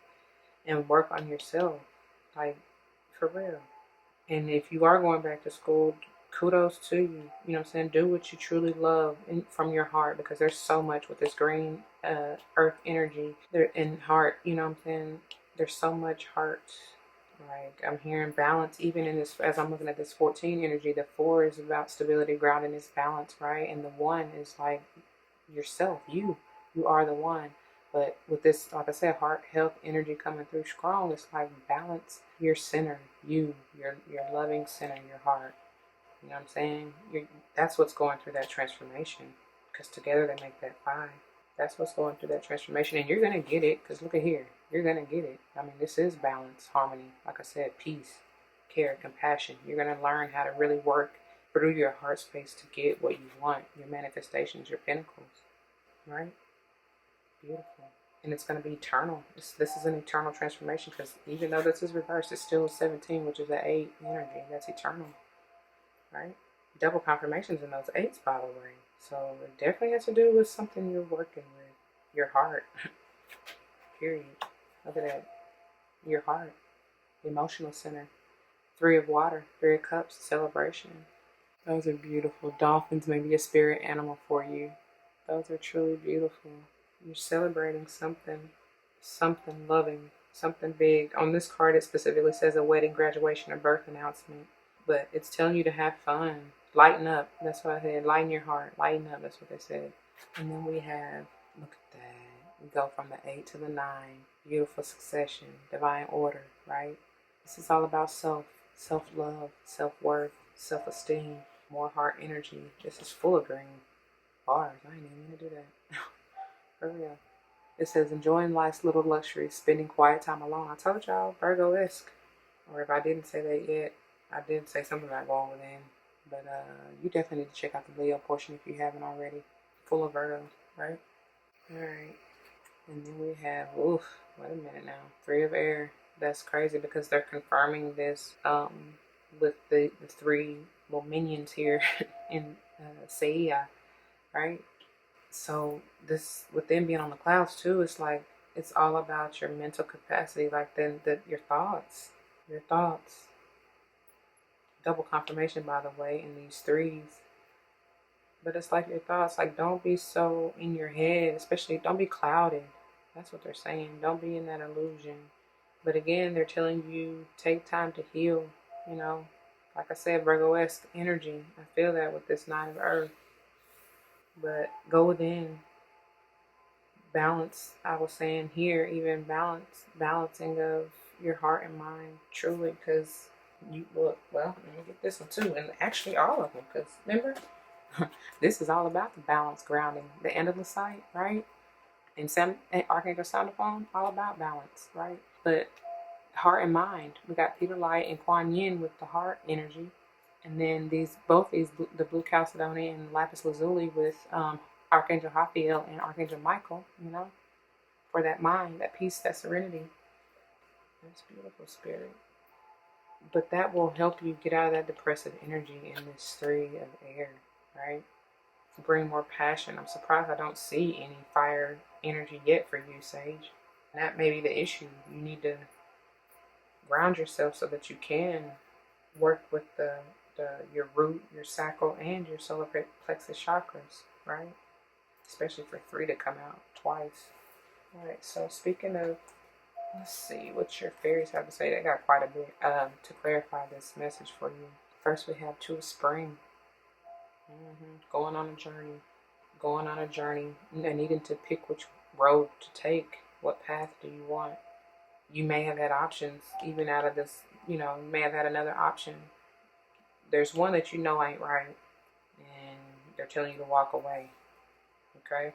and work on yourself. Like, for real. And if you are going back to school, kudos to you. You know what I'm saying? Do what you truly love from your heart, because there's so much with this green earth energy there in heart. You know what I'm saying? There's so much heart. Like, I'm hearing balance even in this, as I'm looking at this 14 energy. The 4 is about stability, groundedness, balance, right? And the 1 is like yourself. You are the one. But with this, like I said, heart, health, energy coming through strong, it's like balance your center, your loving center, your heart. You know what I'm saying? That's what's going through that transformation, because together they make that 5. That's what's going through that transformation, and you're going to get it, because look at here. You're going to get it. I mean, this is balance, harmony, like I said, peace, care, compassion. You're going to learn how to really work through your heart space to get what you want, your manifestations, your pinnacles, right? Beautiful. And it's going to be eternal. This is an eternal transformation, because even though this is reversed, it's still 17, which is an 8 energy. That's eternal, right? Double confirmations in those 8s, by the way. So it definitely has to do with something you're working with. Your heart. Period. Look at that. Your heart. Emotional center. 3 of water. 3 of cups. Celebration. Those are beautiful. Dolphins may be a spirit animal for you. Those are truly beautiful. You're celebrating something loving, something big. On this card, it specifically says a wedding, graduation, or birth announcement. But it's telling you to have fun. Lighten up. That's what I said. Lighten your heart. Lighten up. That's what they said. And then we have, look at that. We go from the 8 to the 9. Beautiful succession. Divine order, right? This is all about self-love, self-worth, self-esteem, more heart energy. This is full of green bars. I ain't even gonna do that. For real. It says, enjoying life's little luxuries, spending quiet time alone. I told y'all, Virgo-esque. Or if I didn't say that yet, I did say something about going within. But you definitely need to check out the Leo portion if you haven't already. Full of Virgo, right? Alright. And then we have, oof, wait a minute now. 3 of air. That's crazy because they're confirming this with the 3 little minions here in Seiya, right? So this, with them being on the clouds too, it's like, it's all about your mental capacity, like your thoughts. Your thoughts. Double confirmation, by the way, in these 3s. But it's like your thoughts, like, don't be so in your head, especially don't be clouded. That's what they're saying. Don't be in that illusion. But again, they're telling you take time to heal, you know. Like I said, Virgo-esque energy. I feel that with this 9 of earth. But go within. Balance, I was saying here, even balancing of your heart and mind, truly, because you look, well, let me get this one too, and actually all of them, because remember, this is all about the balance, grounding, the end of the sight, right? And Archangel Soundophone, all about balance, right? But heart and mind, we got Peter Light and Kuan Yin with the heart energy, and then the Blue Chalcedony and Lapis Lazuli with Archangel Raphael and Archangel Michael, you know, for that mind, that peace, that serenity. That's beautiful, spirit. But that will help you get out of that depressive energy in this 3 of air, right? Bring more passion. I'm surprised I don't see any fire energy yet for you, Sage. And that may be the issue. You need to ground yourself so that you can work with your root, your sacral, and your solar plexus chakras, right? Especially for 3 to come out twice. All right, so speaking of, let's see what your fairies have to say. They got quite a bit to clarify this message for you. First, we have 2 of spring. Going on a journey. Going on a journey and needing to pick which road to take. What path do you want? You may have had options even out of this, you may have had another option. There's one that you know ain't right, and they're telling you to walk away. Okay?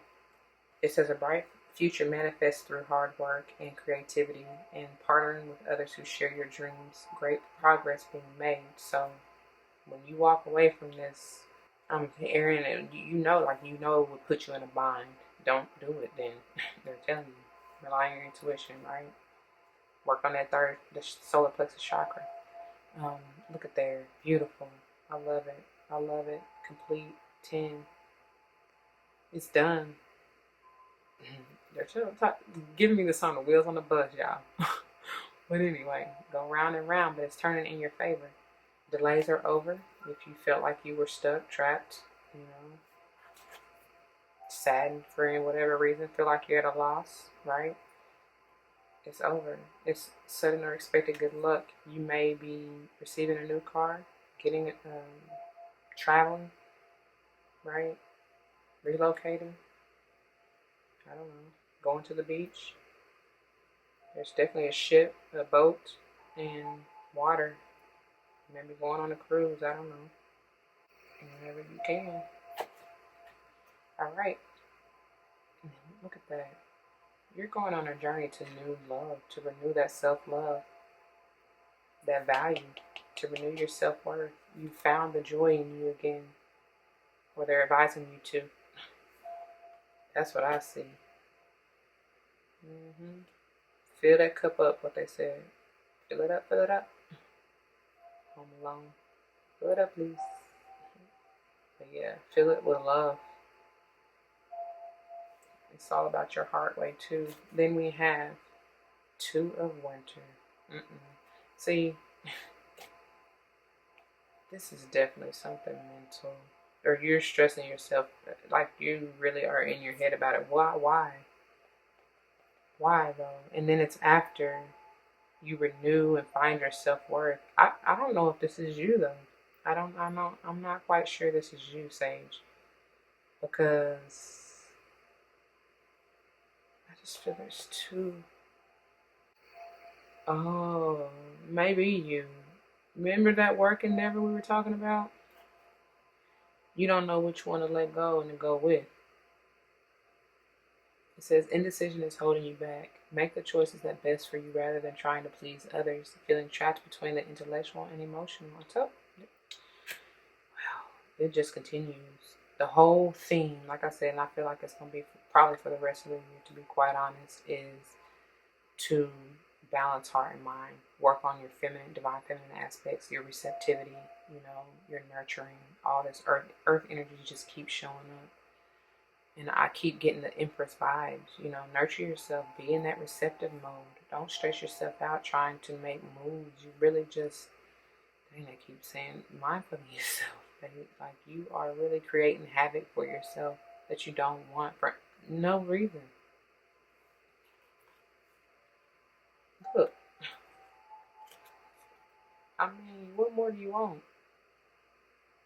It says a bright future manifests through hard work and creativity and partnering with others who share your dreams. Great progress being made. So when you walk away from this, I'm hearing it, it would put you in a bind. Don't do it then. They're telling you. Rely on your intuition, right? Work on that the solar plexus chakra. Look at there. Beautiful. I love it. I love it. Complete. 10. It's done. They're giving me the song, The Wheels on the Bus, y'all. But anyway, go round and round, but it's turning in your favor. Delays are over. If you felt like you were stuck, trapped, saddened for whatever reason, feel like you're at a loss, right? It's over. It's sudden or expected good luck. You may be receiving a new car, getting traveling, right? Relocating. I don't know. Going to the beach. There's definitely a ship, a boat, and water. Maybe going on a cruise. I don't know. Whenever you can. All right. Look at that. You're going on a journey to new love, to renew that self-love, that value, to renew your self-worth. You found the joy in you again, or they're advising you to. That's what I see. Fill that cup up, what they said. Fill it up, fill it up. Home alone. Fill it up, please. But yeah, fill it with love. It's all about your heart way too. Then we have 2 of winter. See, this is definitely something mental. Or you're stressing yourself, like you really are in your head about it. Why? Why though? And then it's after you renew and find your self-worth. I don't know if this is you though. I'm not quite sure this is you, Sage. Because I just feel there's 2. Oh, maybe you. Remember that work endeavor we were talking about? You don't know which one to let go and to go with. It says indecision is holding you back. Make the choices that best for you rather than trying to please others. Feeling trapped between the intellectual and emotional. Wow, it just continues. The whole theme, like I said, and I feel like it's going to be probably for the rest of the year, to be quite honest, is to balance heart and mind. Work on your feminine, divine feminine aspects, your receptivity, your nurturing, all this earth energy just keeps showing up. And I keep getting the Empress vibes. Nurture yourself, be in that receptive mode. Don't stress yourself out trying to make moves. You really just, dang, I keep saying, mindful of yourself. Like, you are really creating havoc for yourself that you don't want for no reason. Look, I mean, what more do you want?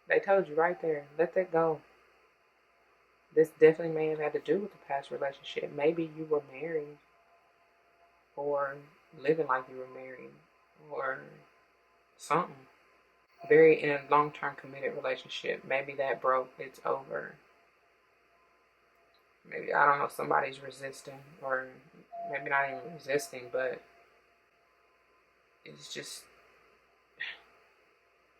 They told you right there, let that go. This definitely may have had to do with the past relationship. Maybe you were married or living like you were married or something. Very in a long-term committed relationship. Maybe that broke, it's over. Maybe, I don't know, somebody's resisting, or maybe not even resisting, but it's just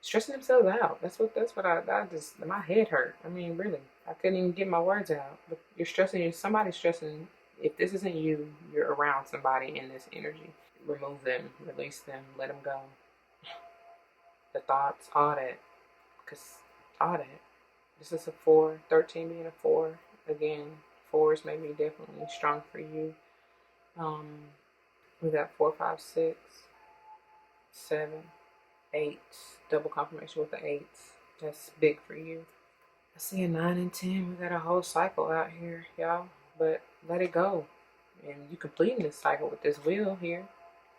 stressing themselves out. That's what I just, my head hurt. I mean, really, I couldn't even get my words out. But you're stressing, somebody's stressing. If this isn't you, you're around somebody in this energy. Remove them, release them, let them go. The thoughts, all that. Because all that. This is a 4, 13 being a 4. Again, 4s may be definitely strong for you. We got 4, 5, 6, 7, 8. Double confirmation with the 8s. That's big for you. I see a 9 and 10. We got a whole cycle out here, y'all. But let it go. And you completing this cycle with this wheel here.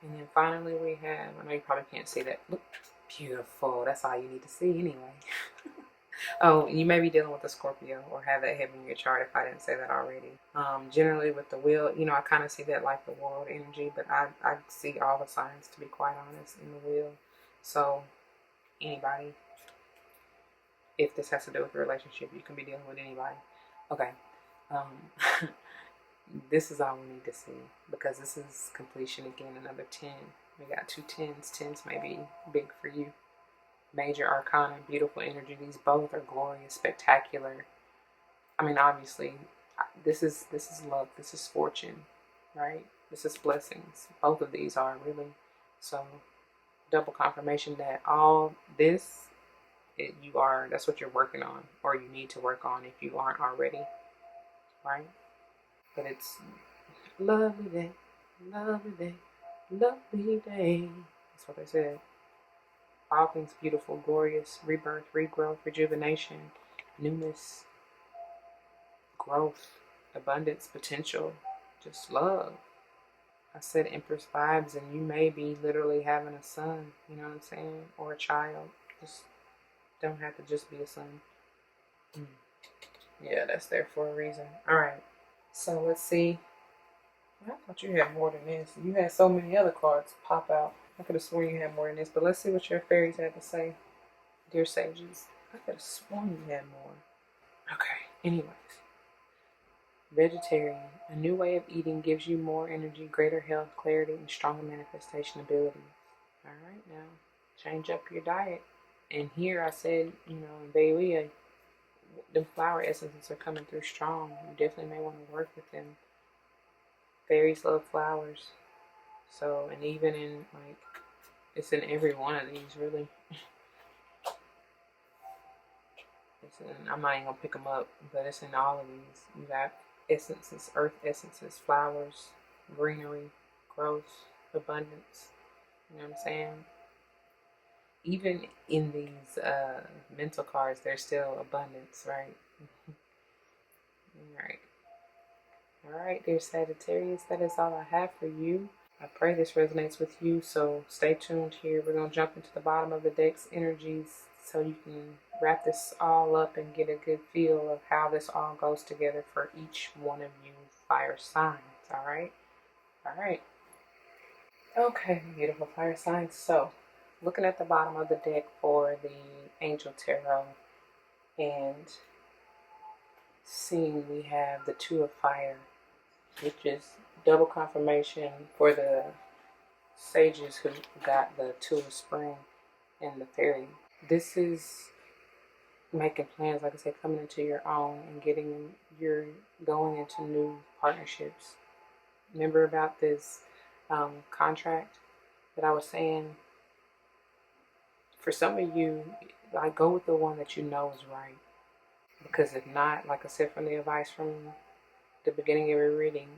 And then finally we have, I know you probably can't see that. Look, beautiful. That's all you need to see anyway. Oh, you may be dealing with a Scorpio or have that heavy in your chart if I didn't say that already. Generally with the wheel, I kind of see that like the world energy, but I see all the signs, to be quite honest, in the wheel. So anybody, if this has to do with a relationship, you can be dealing with anybody. Okay. This is all we need to see, because this is completion again, another 10. We got 2 10s. 10s may be big for you. Major arcana, beautiful energy. These both are glorious, spectacular. I mean, obviously, this is love. This is fortune, right? This is blessings. Both of these are really. So, double confirmation that all this, that's what you're working on, or you need to work on if you aren't already, right? But it's lovely day, lovely day, lovely day. That's what they said. All things beautiful, glorious, rebirth, regrowth, rejuvenation, newness, growth, abundance, potential, just love. I said Empress vibes, and you may be literally having a son, you know what I'm saying? Or a child. Just don't have to just be a son. Yeah, that's there for a reason. Alright, so let's see. I thought you had more than this. You had so many other cards pop out. I could have sworn you had more than this, but let's see what your fairies had to say. Dear Sages, I could have sworn you had more. Okay, anyways. Vegetarian. A new way of eating gives you more energy, greater health, clarity, and stronger manifestation abilities. Alright, now, change up your diet. And here I said, baby, the flower essences are coming through strong. You definitely may want to work with them. Fairies love flowers. So, and even in, like, it's in every one of these, really. I'm not even going to pick them up, but it's in all of these. You got essences, earth essences, flowers, greenery, growth, abundance. You know what I'm saying? Even in these mental cards, there's still abundance, right? Alright, dear Sagittarius, that is all I have for you. I pray this resonates with you, so stay tuned here. We're going to jump into the bottom of the deck's energies so you can wrap this all up and get a good feel of how this all goes together for each one of you fire signs, alright? Alright. Okay, beautiful fire signs. So, looking at the bottom of the deck for the Angel Tarot and seeing we have the Two of Fire, which is double confirmation for the Sages who got the Two of Spring and the Fairy. This is making plans, like I said, coming into your own and you're going into new partnerships. Remember about this contract that I was saying? For some of you, like, go with the one that you know is right. Because if not, like I said, from the advice from the beginning of your reading,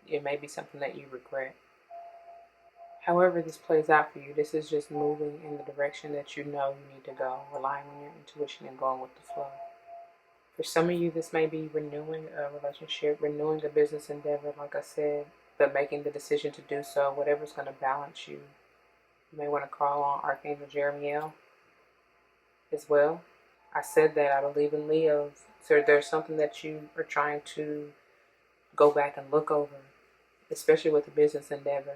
it may be something that you regret. However this plays out for you, this is just moving in the direction that you know you need to go, relying on your intuition and going with the flow. For some of you, this may be renewing a relationship, renewing a business endeavor, like I said, but making the decision to do so, whatever's going to balance you. You may want to call on Archangel Jeremiel as well. I said that I believe in Leos. So there's something that you are trying to go back and look over, especially with a business endeavor.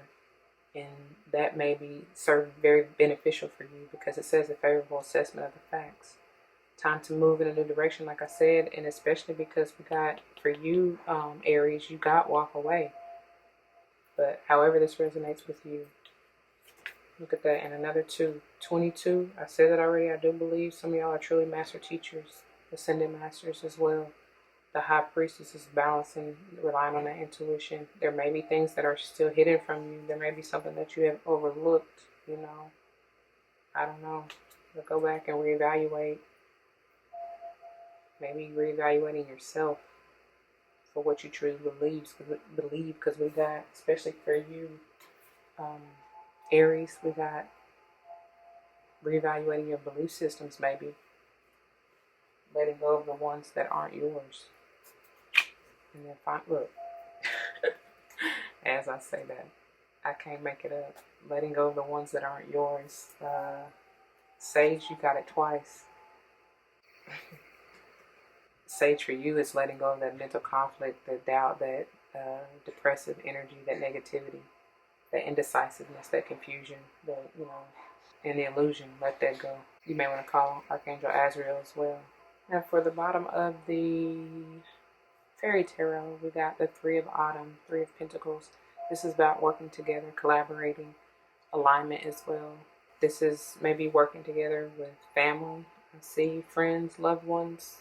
And that may be very beneficial for you because it says a favorable assessment of the facts. Time to move in a new direction, like I said, and especially because we got, for you, Aries, you got walk away. But however this resonates with you, look at that. And another 22. I said that already. I do believe some of y'all are truly master teachers, ascended masters as well. The high priestess is balancing, relying on that intuition. There may be things that are still hidden from you. There may be something that you have overlooked, I don't know. But go back and reevaluate. Maybe reevaluating yourself for what you truly believe. Because we got, especially for you, Aries, we got reevaluating your belief systems, maybe. Letting go of the ones that aren't yours. And then look, as I say that, I can't make it up. Letting go of the ones that aren't yours. Sage, you got it twice. Sage for you is letting go of that mental conflict, that doubt, that depressive energy, that negativity, that indecisiveness, that confusion, and the illusion. Let that go. You may want to call Archangel Azrael as well. And for the bottom of the Fairy Tarot, we got the Three of Autumn, Three of Pentacles. This is about working together, collaborating, alignment as well. This is maybe working together with family, I see friends, loved ones,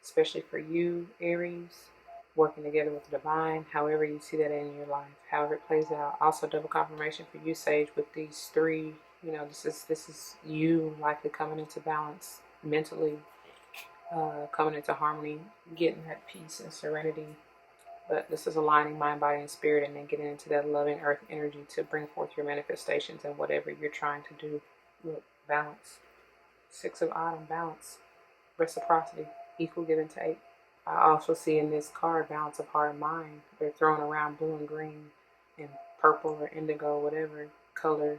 especially for you, Aries. Working together with the divine, however you see that in your life, however it plays out. Also double confirmation for you, Sage, with these three. This is you likely coming into balance mentally, coming into harmony, getting that peace and serenity. But this is aligning mind, body, and spirit, and then getting into that loving earth energy to bring forth your manifestations and whatever you're trying to do. Look, balance. Six of Autumn, balance. Reciprocity, equal give and take. I also see in this card balance of heart and mind. They're throwing around blue and green and purple or indigo, whatever color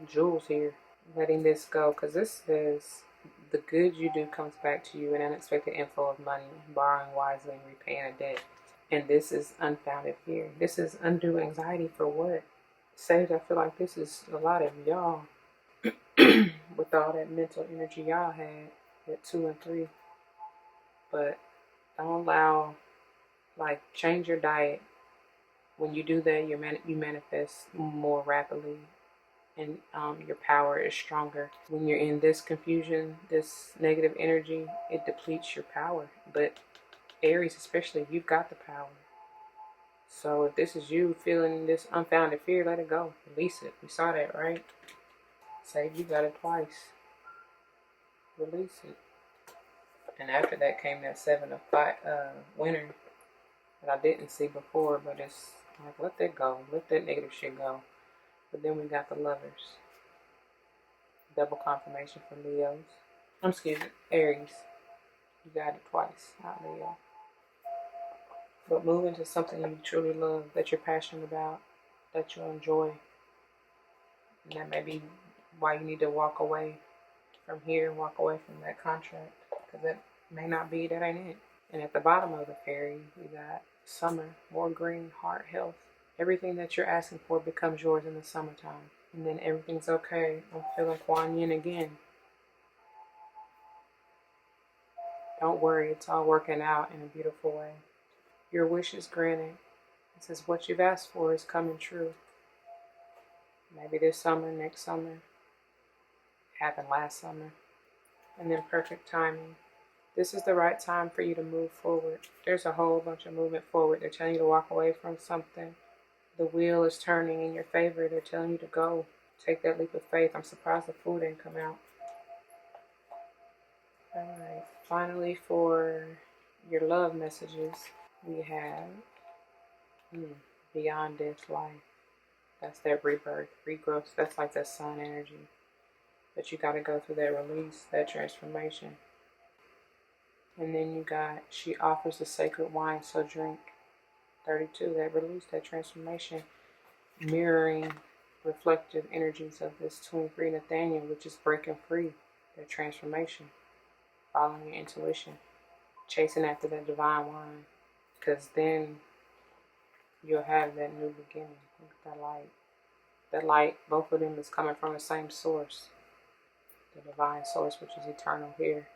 jewels here. Letting this go, because this says the good you do comes back to you, an unexpected inflow of money, borrowing wisely and repaying a debt. And this is unfounded fear. This is undue anxiety for what? Sage, I feel like this is a lot of y'all with all that mental energy y'all had at 2 and 3. But don't allow, change your diet. When you do that, you manifest more rapidly, and your power is stronger. When you're in this confusion, this negative energy, it depletes your power. But Aries especially, you've got the power. So if this is you feeling this unfounded fear, let it go. Release it. We saw that, right? Say you got it twice. Release it. And after that came that 7 of winter that I didn't see before, but it's like, let that go. Let that negative shit go. But then we got the Lovers. Double confirmation for Leos. Aries. You got it twice, not Leo. But move into something you truly love, that you're passionate about, that you enjoy. And that may be why you need to walk away from here, walk away from that contract. Because that may not be, that ain't it. And at the bottom of the fairy, we got summer, more green, heart, health. Everything that you're asking for becomes yours in the summertime. And then everything's okay. I'm feeling Kuan Yin again. Don't worry, it's all working out in a beautiful way. Your wish is granted. It says what you've asked for is coming true. Maybe this summer, next summer. Happened last summer. And then perfect timing. This is the right time for you to move forward. There's a whole bunch of movement forward. They're telling you to walk away from something. The wheel is turning in your favor. They're telling you to go. Take that leap of faith. I'm surprised the food didn't come out. Alright. Finally, for your love messages, we have beyond this life. That's that rebirth, regrowth. That's like that sun energy. But you got to go through that release, that transformation. And then you got, she offers the sacred wine, so drink. 32, that release, that transformation, mirroring reflective energies of this 23 Nathaniel, which is breaking free, that transformation, following your intuition, chasing after that divine wine, because then you'll have that new beginning. Look at that light. That light, both of them is coming from the same source, the divine source, which is eternal here.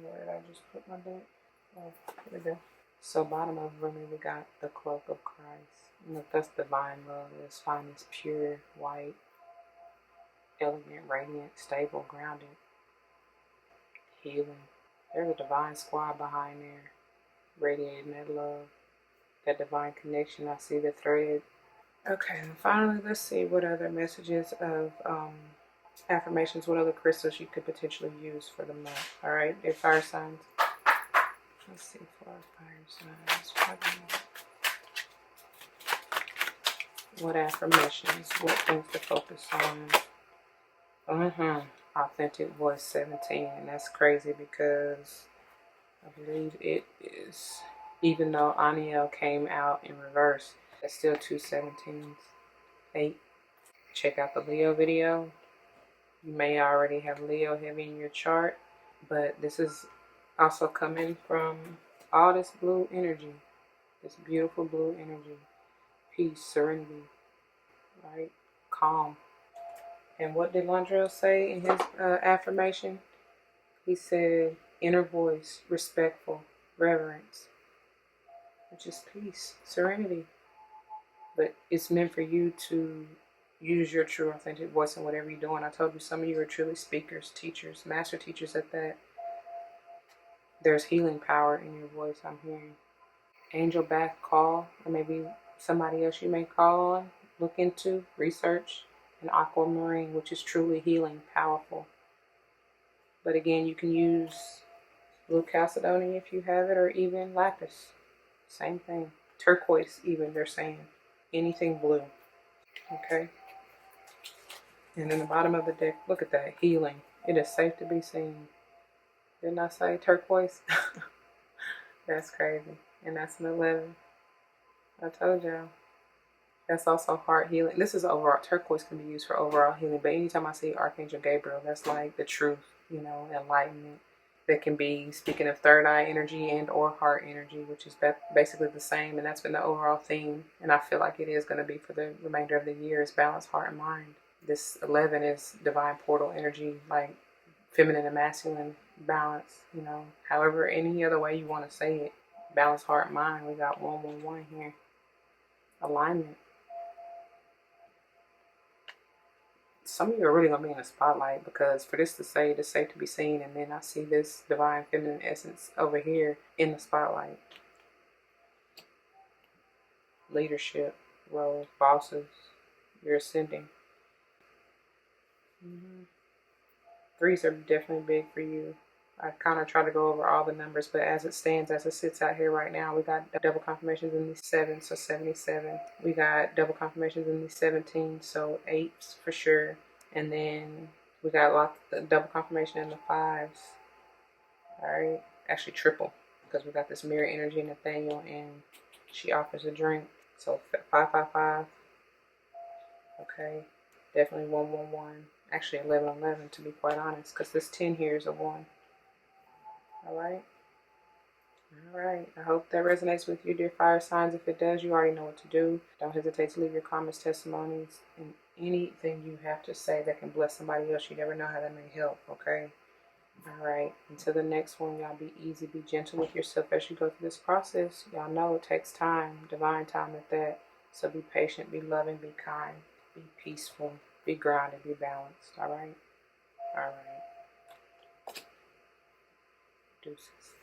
Where did I just put my deck? Oh, here we go. So bottom of the room, we got the cloak of Christ. Look, that's divine love. It's fine, it's pure, white, elegant, radiant, stable, grounded, healing. There's a divine squad behind there, radiating that love, that divine connection. I see the thread. Okay, and finally, let's see what other messages of affirmations, what other crystals you could potentially use for the month. All right, they're fire signs. Let's see for our fire signs. What affirmations? What things to focus on? Authentic voice 17, and that's crazy because I believe it is. Even though Aniel came out in reverse, that's still two 17s. 8. Check out the Leo video. You may already have Leo heavy in your chart, but this is also coming from all this blue energy, this beautiful blue energy, peace, serenity, right? Calm. And what did Landrell say in his affirmation? He said, inner voice, respectful, reverence, which is peace, serenity. But it's meant for you to use your true authentic voice in whatever you're doing. I told you some of you are truly speakers, teachers, master teachers at that. There's healing power in your voice, I'm hearing. Angel back call, or maybe somebody else you may call on, look into, research, an aquamarine, which is truly healing, powerful. But again, you can use blue chalcedony if you have it, or even lapis. Same thing. Turquoise even, they're saying. Anything blue. Okay? And in the bottom of the deck, look at that, healing. It is safe to be seen. Didn't I say turquoise? That's crazy. And that's an 11. I told y'all. That's also heart healing. This is overall. Turquoise can be used for overall healing. But anytime I see Archangel Gabriel, that's like the truth, enlightenment. That can be, speaking of third eye energy and or heart energy, which is basically the same. And that's been the overall theme. And I feel like it is going to be for the remainder of the year, is balance, heart, and mind. This 11 is divine portal energy, like feminine and masculine balance, however, any other way you want to say it. Balance, heart, mind. We got 111 here. Alignment. Some of you are really going to be in the spotlight, because for this to say, it's safe to be seen, and then I see this divine feminine essence over here in the spotlight. Leadership, roles, bosses, you're ascending. 3s are definitely big for you. I kind of try to go over all the numbers, but as it stands, as it sits out here right now, we got double confirmations in these 7s, so 77. We got double confirmations in these 17s, so 8s for sure. And then we got lots of double confirmation in the 5s. All right, actually triple, because we got this mirror energy in Nathaniel, and she offers a drink. So 555. Okay, definitely 111. Actually 1111 to be quite honest, because this 10 here is a 1. All right. I hope that resonates with you, dear fire signs. If it does, you already know what to do. Don't hesitate to leave your comments, testimonies, and anything you have to say that can bless somebody else. You never know how that may help, okay? All right. Until the next one, y'all be easy, be gentle with yourself as you go through this process. Y'all know it takes time, divine time at that. So be patient, be loving, be kind, be peaceful, be grounded, be balanced, all right? All right. Deuces.